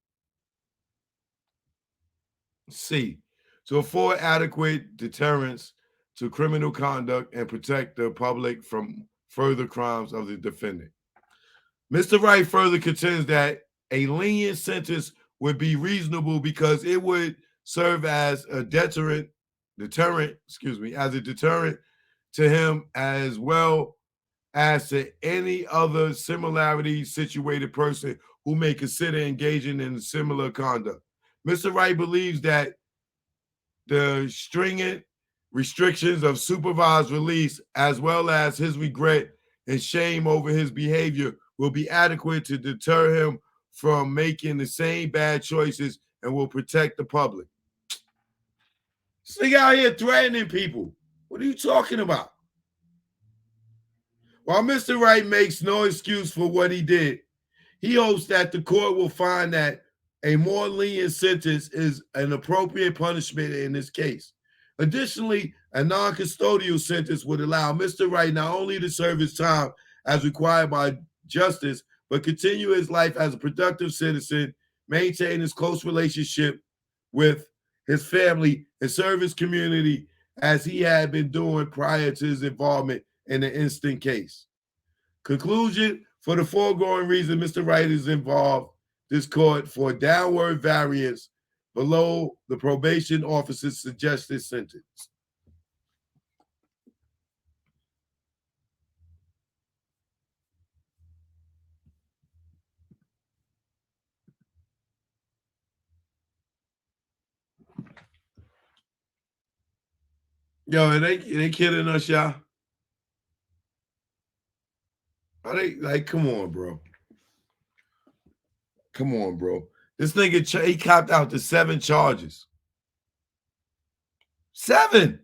C, to afford adequate deterrence to criminal conduct and protect the public from further crimes of the defendant. Mr. Wright further contends that a lenient sentence would be reasonable because it would serve as a deterrent, as a deterrent to him as well as to any other similarly situated person who may consider engaging in similar conduct. Mr. Wright believes that the stringent restrictions of supervised release, as well as his regret and shame over his behavior, will be adequate to deter him from making the same bad choices and will protect the public. This nigga out here threatening people. What are you talking about? While Mr. Wright makes no excuse for what he did, he hopes that the court will find that a more lenient sentence is an appropriate punishment in this case. Additionally, a non-custodial sentence would allow Mr. Wright not only to serve his time as required by justice, but continue his life as a productive citizen, maintain his close relationship with his family, and serve his community as he had been doing prior to his involvement in the instant case. Conclusion, for the foregoing reason, Mr. Wright is involved this court for a downward variance below the probation officer's suggested sentence. Yo, are they kidding us, y'all? Are they like, come on, bro? Come on, bro. This nigga, he copped out to 7 charges. 7.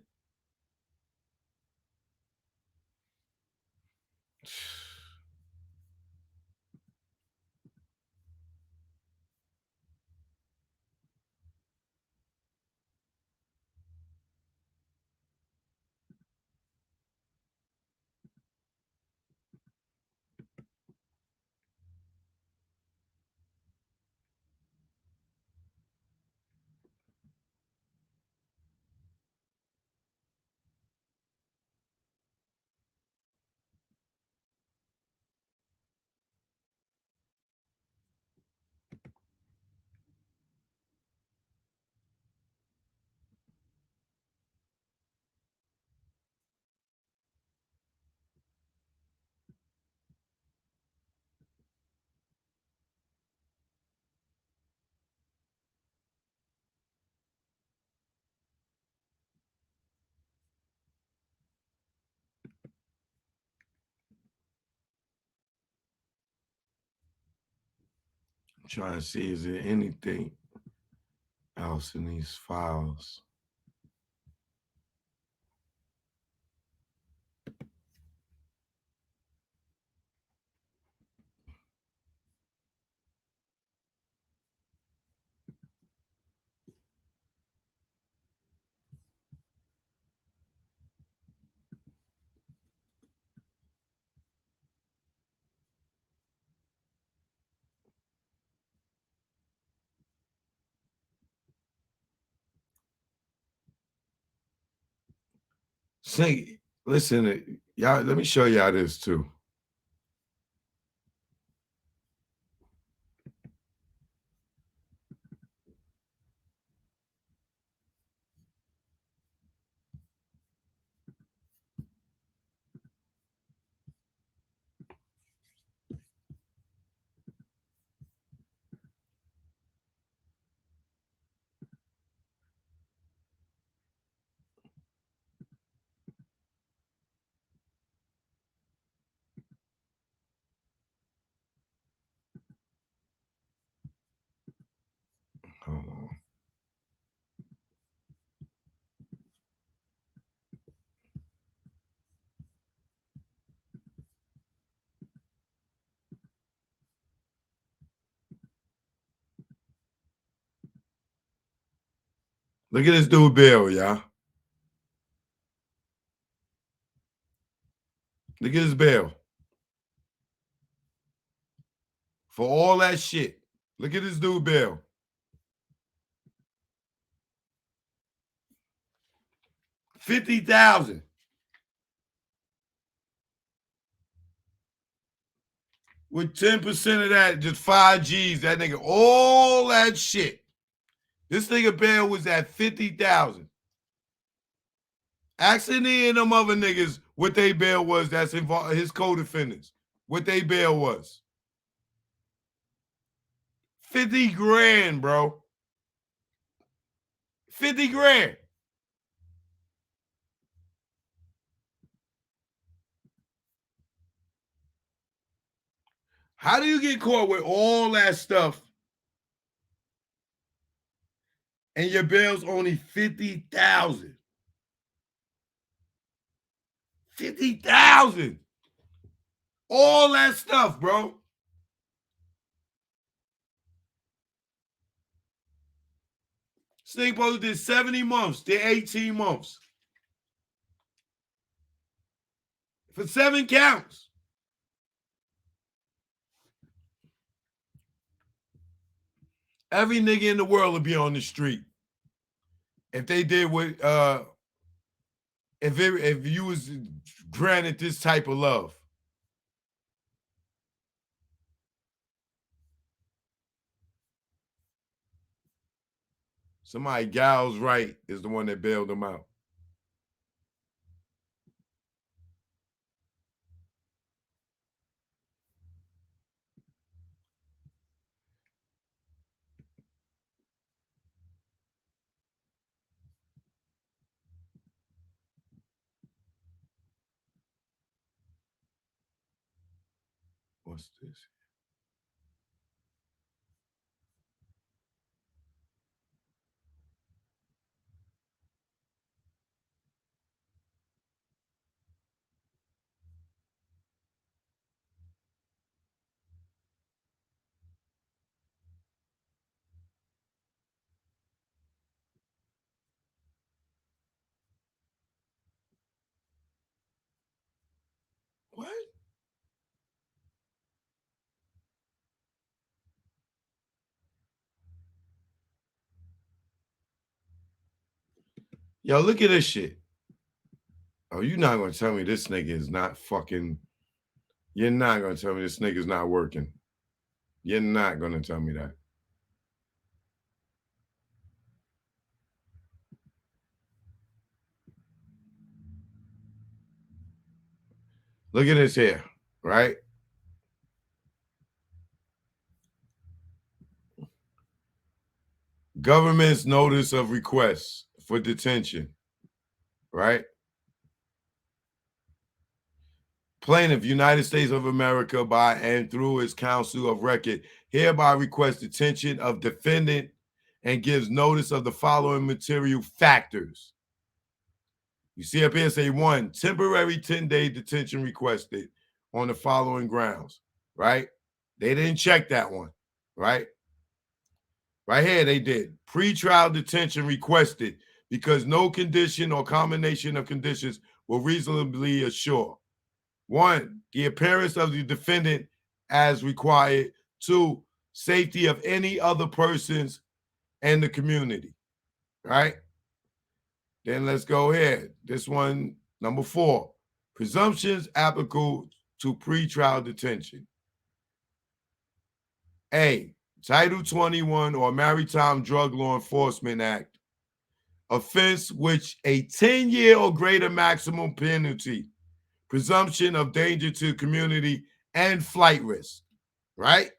I'm trying to see, is there anything else in these files? Say, listen, y'all, let me show y'all this too. Look at this dude bill, y'all. Look at his bill. For all that shit. Look at this dude bill. $50,000. With 10% of that, just 5 G's, that nigga, all that shit. This nigga bail was at 50,000. Ask any of them other niggas what they bail was that's involved, his co-defendants, what they bail was. 50 grand, bro. 50 grand. How do you get caught with all that stuff and your bail's only 50,000? 50,000. All that stuff, bro. Snake Brother did 70 months, did 18 months. For 7 counts. Every nigga in the world would be on the street. If they did what if you was granted this type of love. Somebody, Gal's Right, is the one that bailed him out. What's this? What? Yo, look at this shit. Oh, you're not going to tell me this nigga is not fucking... You're not going to tell me this nigga's not working. You're not going to tell me that. Look at this here, right? Government's notice of request for detention, right? Plaintiff, United States of America, by and through its counsel of record, hereby requests detention of defendant and gives notice of the following material factors. You see up here, say 1, temporary 10-day detention requested on the following grounds, right? They didn't check that one, right? Right here, they did. Pre-trial detention requested because no condition or combination of conditions will reasonably assure. 1, the appearance of the defendant as required. 2, safety of any other persons and the community, right? Then let's go ahead. This one, number 4, presumptions applicable to pretrial detention. A, Title 21 or Maritime Drug Law Enforcement Act, offense which a 10-year or greater maximum penalty, presumption of danger to the community, and flight risk, right?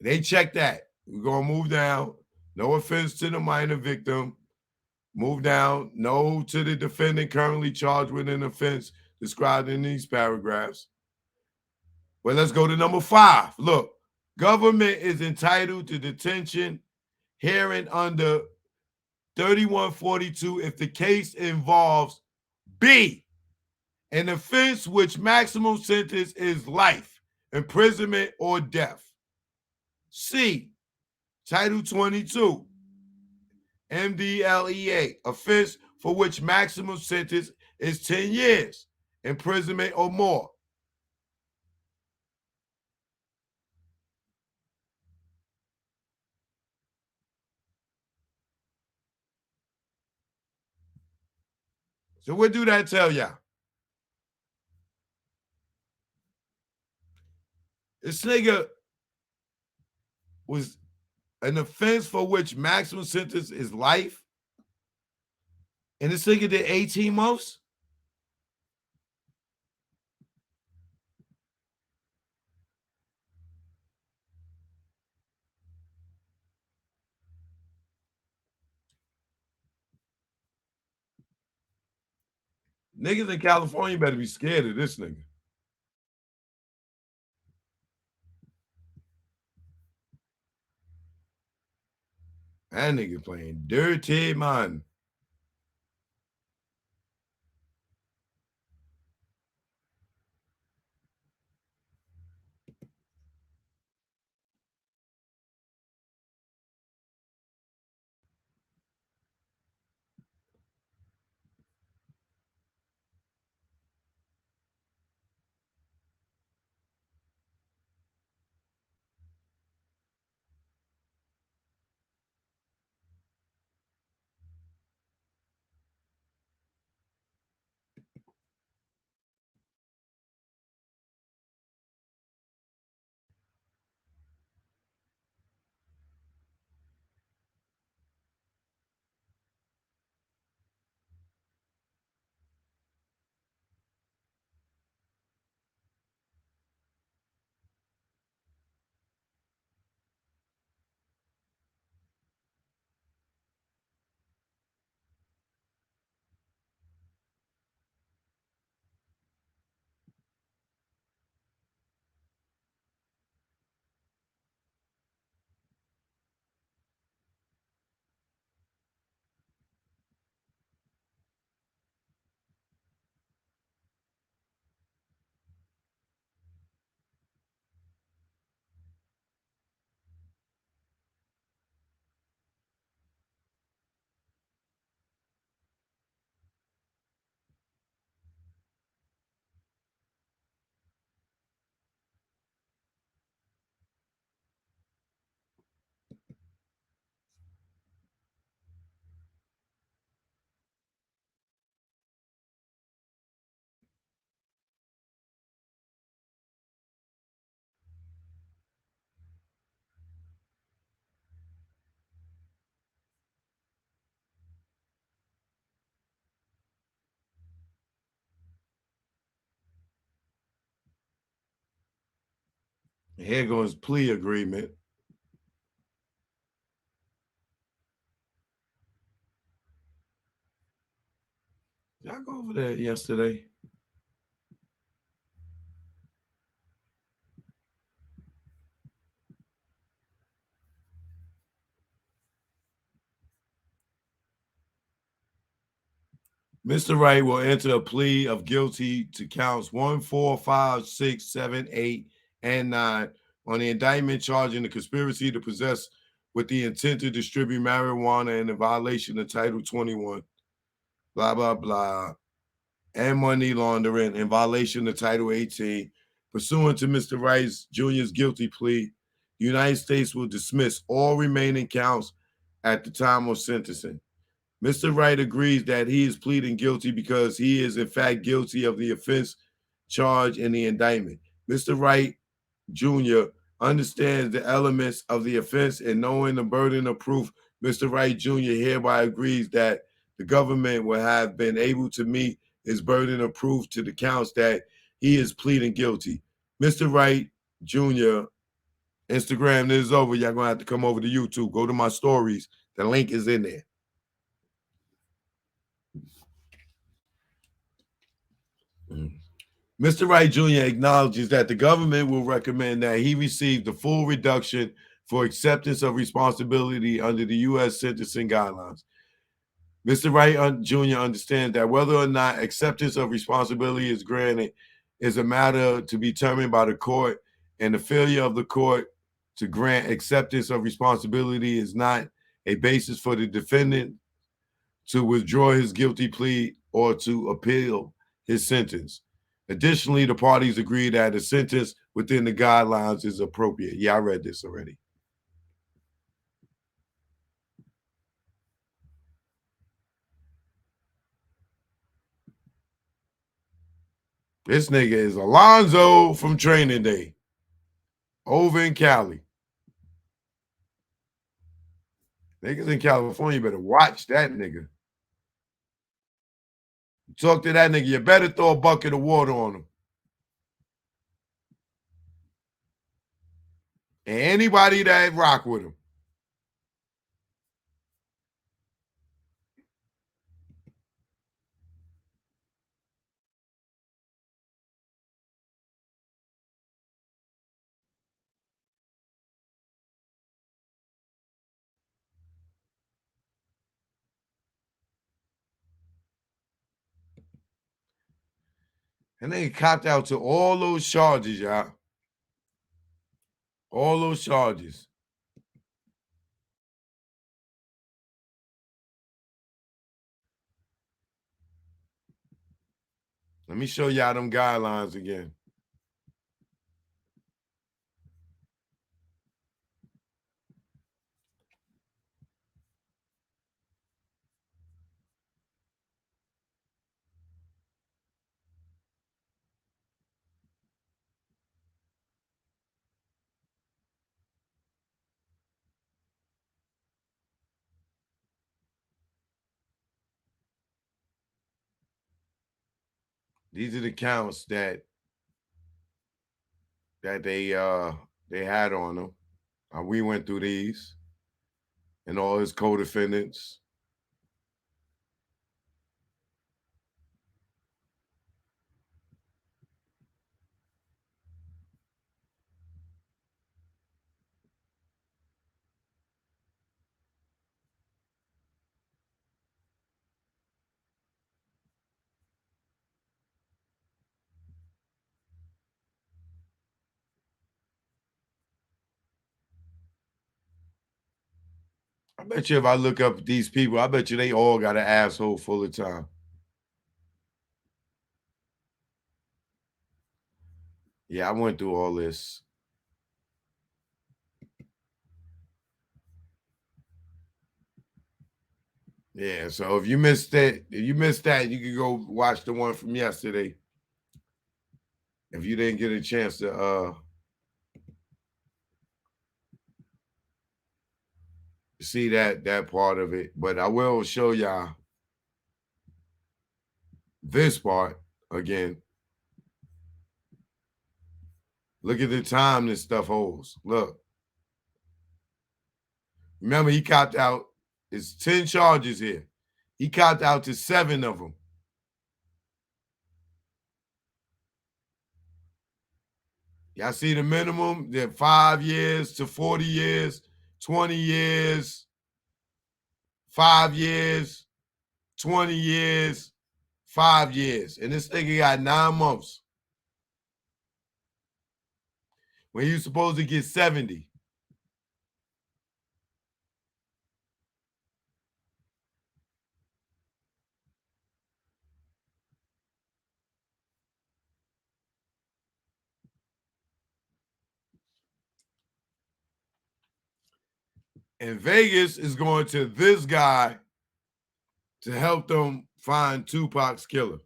They check that. We're going to move down. No offense to the minor victim. Move down. No to the defendant currently charged with an offense described in these paragraphs. Well, let's go to number 5. Look, government is entitled to detention herein under 3142 if the case involves B, an offense which maximum sentence is life, imprisonment, or death. C, Title 22, MDLEA, offense for which maximum sentence is 10 years, imprisonment or more. So what do that tell y'all? This nigga was an offense for which maximum sentence is life, and this nigga did 18 months? Niggas in California better be scared of this nigga. That nigga playing dirty, man. Here goes plea agreement. Did I go over there yesterday? Mr. Wright will enter a plea of guilty to counts 1, 4, 5, 6, 7, 8, and 9 on the indictment charging the conspiracy to possess with the intent to distribute marijuana in violation of Title 21, blah, blah, blah, and money laundering in violation of Title 18. Pursuant to Mr. Wright Jr.'s guilty plea, the United States will dismiss all remaining counts at the time of sentencing. Mr. Wright agrees that he is pleading guilty because he is in fact guilty of the offense charged in the indictment. Mr. Wright Jr. understands the elements of the offense, and knowing the burden of proof, Mr. Wright Jr. hereby agrees that the government will have been able to meet his burden of proof to the counts that he is pleading guilty. Mr. Wright Jr. Instagram, this is over. Y'all gonna have to come over to YouTube. Go to my stories. The link is in there. Mr. Wright Jr. acknowledges that the government will recommend that he receive the full reduction for acceptance of responsibility under the U.S. sentencing guidelines. Mr. Wright Jr. understands that whether or not acceptance of responsibility is granted is a matter to be determined by the court, and the failure of the court to grant acceptance of responsibility is not a basis for the defendant to withdraw his guilty plea or to appeal his sentence. Additionally, the parties agree that a sentence within the guidelines is appropriate. Yeah, I read this already. This nigga is Alonzo from Training Day over in Cali. Niggas in California better watch that nigga. Talk to that nigga, you better throw a bucket of water on him. And anybody that rock with him. And they copped out to all those charges, y'all. All those charges. Let me show y'all them guidelines again. These are the counts that they had on him. We went through these and all his co-defendants. I bet you if I look up these people, I bet you they all got an asshole full of time. Yeah, I went through all this. Yeah, so if you missed that, you can go watch the one from yesterday. If you didn't get a chance to see that part of it, but I will show y'all this part again. Look at the time this stuff holds. Look. Remember, he copped out. It's 10 charges here. He copped out to 7 of them. Y'all see the minimum? They're 5 years to 40 years, 20 years, 5 years, 20 years, 5 years. And this nigga got 9 months. When he was supposed to get 70. And Vegas is going to this guy to help them find Tupac's killer.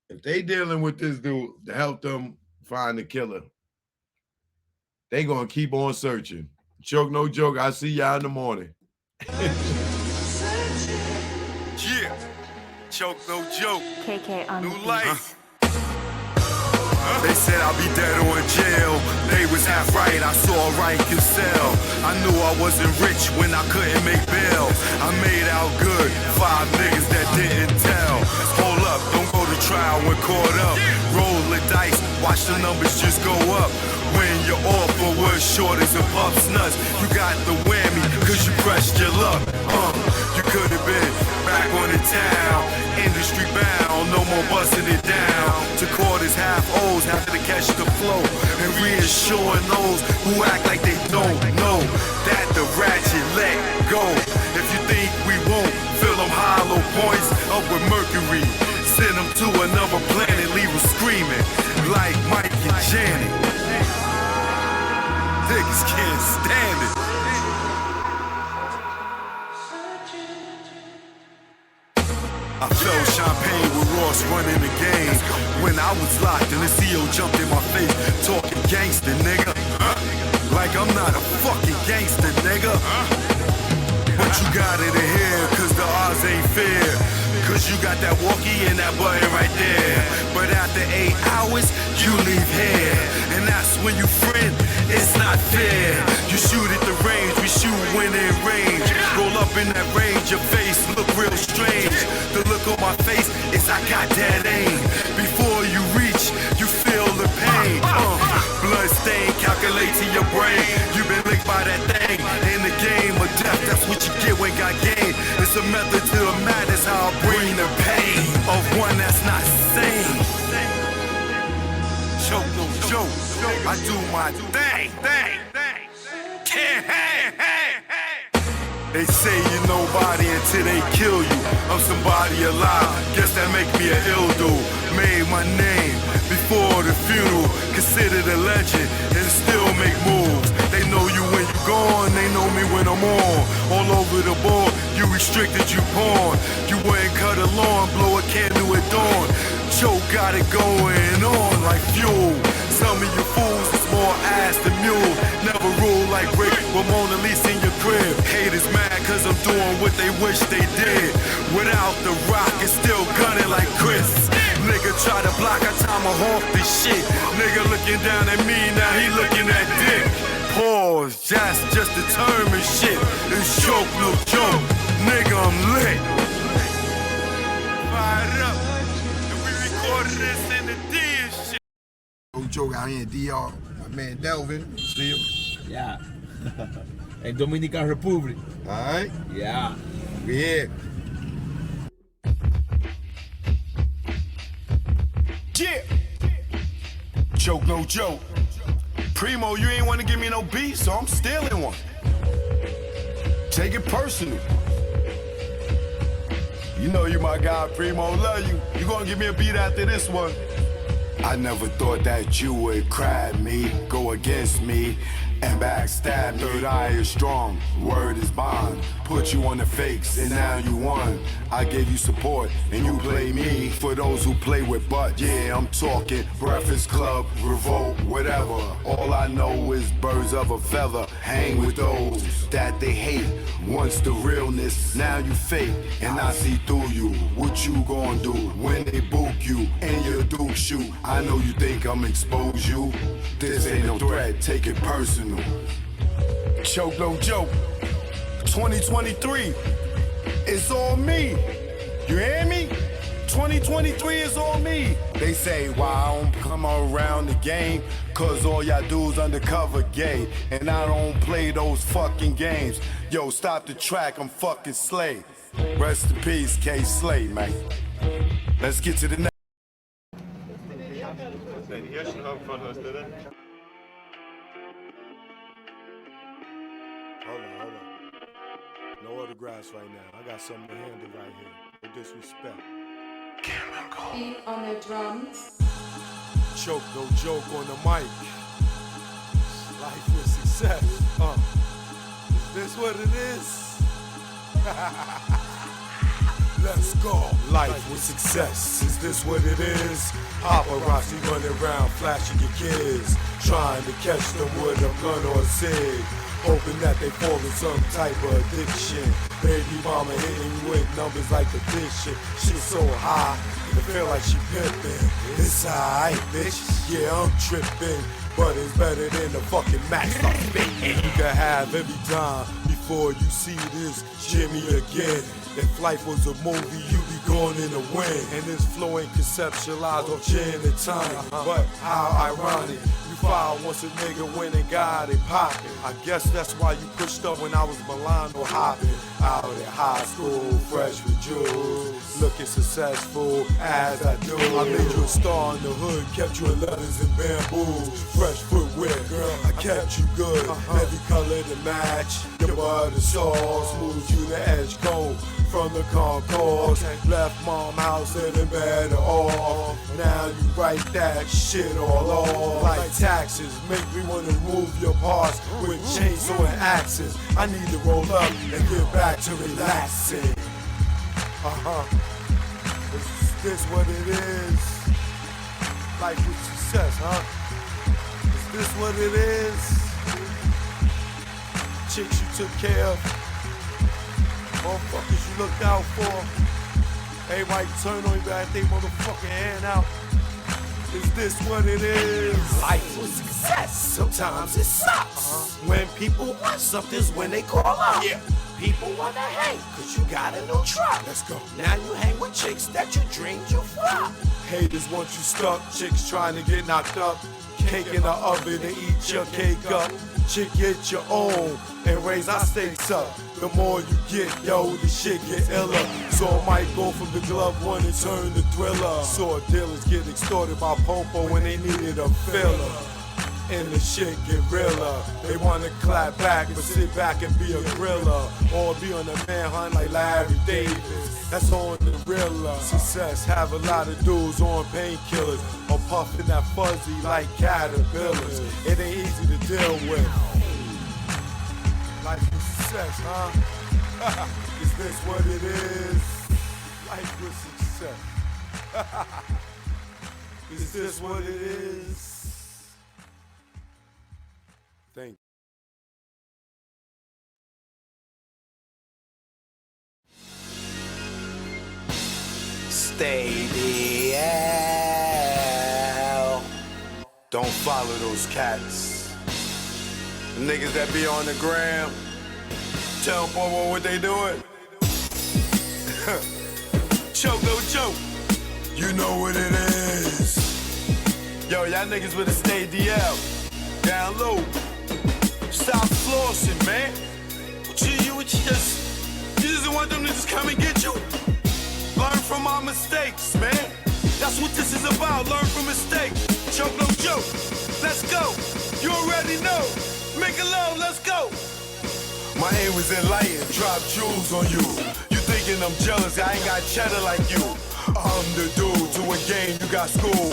If they dealing with this dude to help them find the killer, they gonna keep on searching. Joke, no joke. I see y'all in the morning. Yeah. Choke, no joke. KK on New the beat. life. They said I'll be dead or in jail. They was half right, I saw right could sell. I knew I wasn't rich when I couldn't make bail. I made out good, 5 niggas that didn't tell. Hold up, don't go to trial when caught up. Roll the dice, watch the numbers just go up. when your offer was short as a pup's nuts. You got the whammy, cause you pressed your luck. You could have been back on the town, industry bound, no more busting it down. To quarters, half O's, have to catch the flow, and reassuring those who act like they don't know that the ratchet let go. If you think we won't fill them hollow points up with mercury, send them to another planet, leave them screaming like Mike and Janet. Niggas can't stand it. I felt champagne with Ross running the game when I was locked and the CO jumped in my face talking gangster, nigga. Like I'm not a fucking gangster, nigga. But you got it in here, cause the odds ain't fair. Cause you got that walkie and that button right there. But after 8 hours, you leave here. And that's when you friend, it's not fair. You shoot at the range, we shoot when in range. Roll up in that range, your face look real strange. The look on my face is I got that aim. Before you reach, you feel the pain. Blood stain, calculate to your brain. You been licked by that thing. In the game of death, that's what you get when got game. It's a method to the madness, how I bring the pain of one that's not sane. Choke, no joke, I do my thing. Can't hang. They say you're nobody until they kill you. I'm somebody alive, guess that make me an ill dude. Made my name before the funeral, considered a legend and still make moves. They know you when you gone, they know me when I'm on. All over the board, you restricted, you pawn. You wouldn't cut a lawn, blow a candle at dawn. Joe got it going on like fuel. Some of you fools is more ass than mule. Never rule like Rick with Mona Lisa in your crib. Haters mad cause I'm doing what they wish they did. Without the rock, it's still gunning like Chris. Nigga try to block, I tomahawk this shit. Nigga looking down at me, now he looking at dick. Pause, just determined shit. It's choke, no joke. Nigga, I'm lit. Fired up. And we recorded this in the D and shit. No joke out here in DR. My man Delvin, see him? Yeah. In Dominican Republic. Alright, Yeah. we here. Yeah. Joke, no joke. Primo, you ain't want to give me no beat, so I'm stealing one. Take it personal. You know you my guy, Primo, love you. You gonna give me a beat after this one? I never thought that you would cry me, go against me, and backstab me. Third eye is strong, word is bond. Put you on the fakes, and now you won. I gave you support, and you play me. For those who play with butt, yeah, I'm talking Breakfast Club, Revolt, whatever. All I know is birds of a feather. Hang with those that they hate. Once the realness, now you fake, and I see through you. What you gonna do when they book you and your Duke shoot? I know you think I'm expose you. This ain't no threat, take it personal. Choke, no joke. 2023, it's all me. You hear me? 2023 is all me. They say, why I don't come around the game? Cause all y'all dudes undercover gay. And I don't play those fucking games. Yo, stop the track, I'm fucking Slay. Rest in peace, K Slay, man. Let's get to the next. Hold on. No autographs right now. I got something to handle right here. No disrespect. Beat on the drums. Choke, no joke on the mic. Life with success. Is this what it is? Let's go. Life with success. Is this what it is? Paparazzi running around flashing your kids, trying to catch them with a gun or a cig, hoping that they fall in some type of addiction. Baby mama hitting you with numbers like addition. She's so high, it feel like she pimping. It's alright, bitch. Yeah, I'm tripping, but it's better than the fucking max I'm spitting. You can have every time before you see this Jimmy again. If life was a movie, you'd be gone in the wind. And this flow ain't conceptualized off gin and tonic. But how ironic, you foul once a nigga went and got it poppin'. I guess that's why you pushed up when I was Milano hopping. Out at high school, fresh with jewels, looking successful as I do. I made you a star in the hood, kept you in leathers and bamboos. Fresh footwear, girl, I kept you good. Every color to match, your butter sauce, moved you to edge comb from the concourse. Left mom house living better off. Now you write that shit all off. Like taxes, make me wanna move your parts with chainsaw and axes. I need to roll up and get back to relaxing. Is this what it is? Life with success, huh? Is this what it is? Chicks you took care of, motherfuckers you looked out for. Everybody turn on you, but I think motherfucking hand out. Is this what it is? Life was success, sometimes it sucks. When people want something's when they call out. Yeah. People wanna hang, cause you got a new truck. Let's go. Now you hang with chicks that you dreamed you fuck. Haters want you stuck, chicks trying to get knocked up. Cake in the oven to eat your cake up. Chick get your own and raise our stakes up. The more you get, yo, the shit get iller. So I might go from the glove one and turn to thriller. Saw dealers get extorted by Popo when they needed a filler. And the shit get realer. They wanna clap back, but sit back and be a griller. Or be on a manhunt like Larry Davis. That's on the realer. Success have a lot of dudes on painkillers. Or puffing that fuzzy like caterpillars. It ain't easy to deal with. Life with success, huh? Is this what it is? Life with success. Is this what it is? Thank you. Stay the hell. Don't follow those cats. The niggas that be on the gram. Tell Bobo what they doing. Choke, no joke. You know what it is. Yo, y'all niggas with a stay DL. Down low. Stop flossing, man. You just want them to just come and get you. Learn from our mistakes, man. That's what this is about. Learn from mistakes. Choke, no joke. Let's go. You already know. Make it low. Let's go. My aim was enlightened. Drop jewels on you. You thinking I'm jealous? I ain't got cheddar like you. I'm the dude to a game, you got school.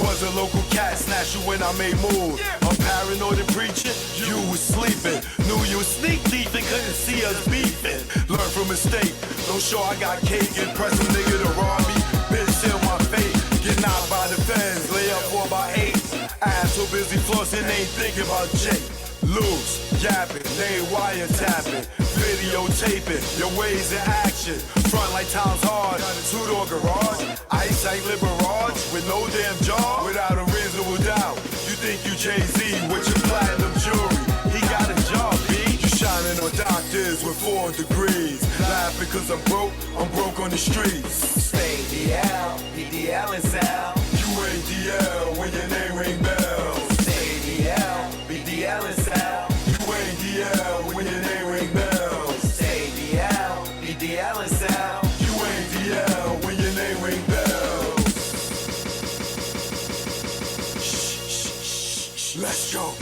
Was a local cat, snatch you when I made moves. I'm paranoid and preaching, you was sleeping. Knew you was sneak thief and couldn't see us beefing. Learn from mistake, don't show I got cake. Impress a nigga to rob me, bitch in my face. Get knocked by the fence, lay up for about 8. Ass so busy flossing, ain't thinking about Jake. Loose, yapping, they wiretapping, videotaping, your ways in action. Front like times hard, two-door garage, ice like Liberage, with no damn jaw, without a reasonable doubt. You think you Jay-Z with your platinum jewelry, he got a job, B. You shining on doctors with 4 degrees, laughing cause I'm broke on the streets. Stay DL, BDL and Sal. You ain't DL when your name ring bells. Stay DL, BDL and Sal. You ain't DL when your name ring bells. Stay DL, BDL and Sal. You ain't DL when your name ring bells. Shh, let's go.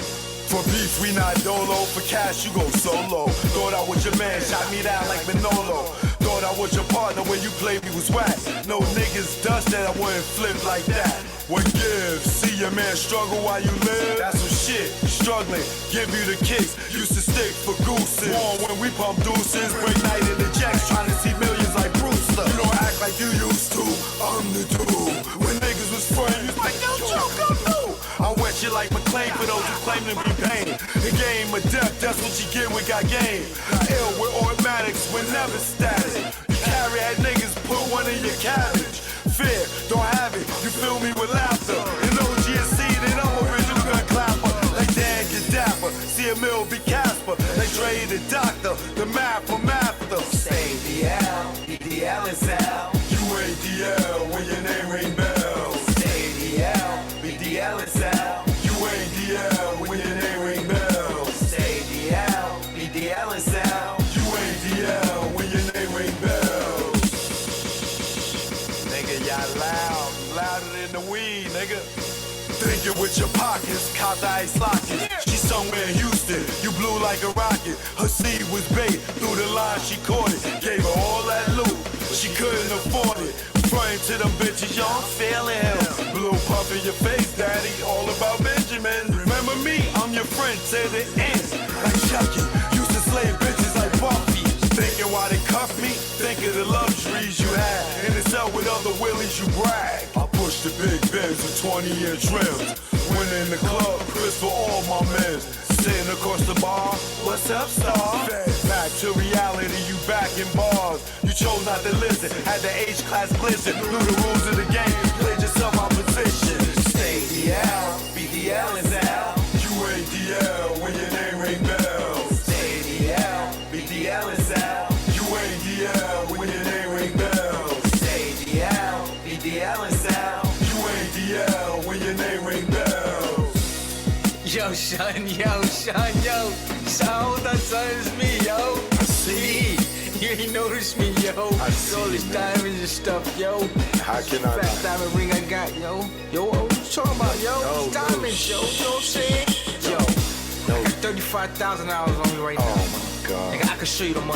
For beef, we not dolo. For cash, you go solo. Thought I was your man, shot me down like Manolo. Thought I was your partner when you played me was whack. No niggas dust that I wouldn't flip like that. What gives? See your man struggle while you live? That's some shit. Struggling, give you the kicks. Used to stick for gooses. War when we pump deuces. Break night in the jacks, trying to see millions like Brewster. You don't act like you used to. I'm the dude. When niggas was friends, you was like, yo, Joe, come through. I wet you like McLean for those who claim to be pain. The game of death, that's what you get with got game. Ill with automatics, we're never static. You carry at niggas, put one in your cabbage. Fear, don't have it, you fill me with laughter. And OGSC, then I'm original gun clapper. Like Dan Gadapper, see a mill be Casper. Like Dre the doctor, the math for master. Stay DL, BDL and Sal. You ain't DL when your name ring bells. ADL, BDL is out. You ain't DL when your name ring bells. ADL, BDL is out. You ain't DL when your name ring bells. Nigga, y'all loud, louder than the weed, nigga. Thinking with your pockets, Caught the ice locking. she's somewhere in Houston. You blew like a rocket. Her seed was bait. Through the line, she caught it. Gave her all that loot. She couldn't afford it. Frontin' to them bitches, yo, I'm feeling him. Blue puff in your face, daddy. All about Benjamin. Remember me? I'm your friend to the end. Like Chucky, used to slay bitches like Buffy. Thinking why they cuff me? Think of the luxuries you had. In the cell with other willies, you brag. I pushed the big Benz with 20-inch rims. Went in the club, Chris for all my men. Sitting across the bar, What's up, star? fed back to reality, you back in bars. You chose not to listen, had the H-class blizzard. Knew the rules of the game, played yourself out position. Stay DL, BDL is out. You ain't DL when your name ring bells. Stay DL, BDL is out. You ain't DL when your name ring bells. Stay DL, BDL is out. You ain't DL when your name ring bells. Yo, son, yo. Son, that son is me, yo. I see. You ain't noticed me, yo. I see, All these man. diamonds and stuff, yo. How can I Fat not? diamond ring I got, yo. Yo, what you talking about, yo? Yo, These diamonds, yo. You know what I'm saying? Yo, I got $35,000 on me right now. Oh my God. Nigga, I can show you the money.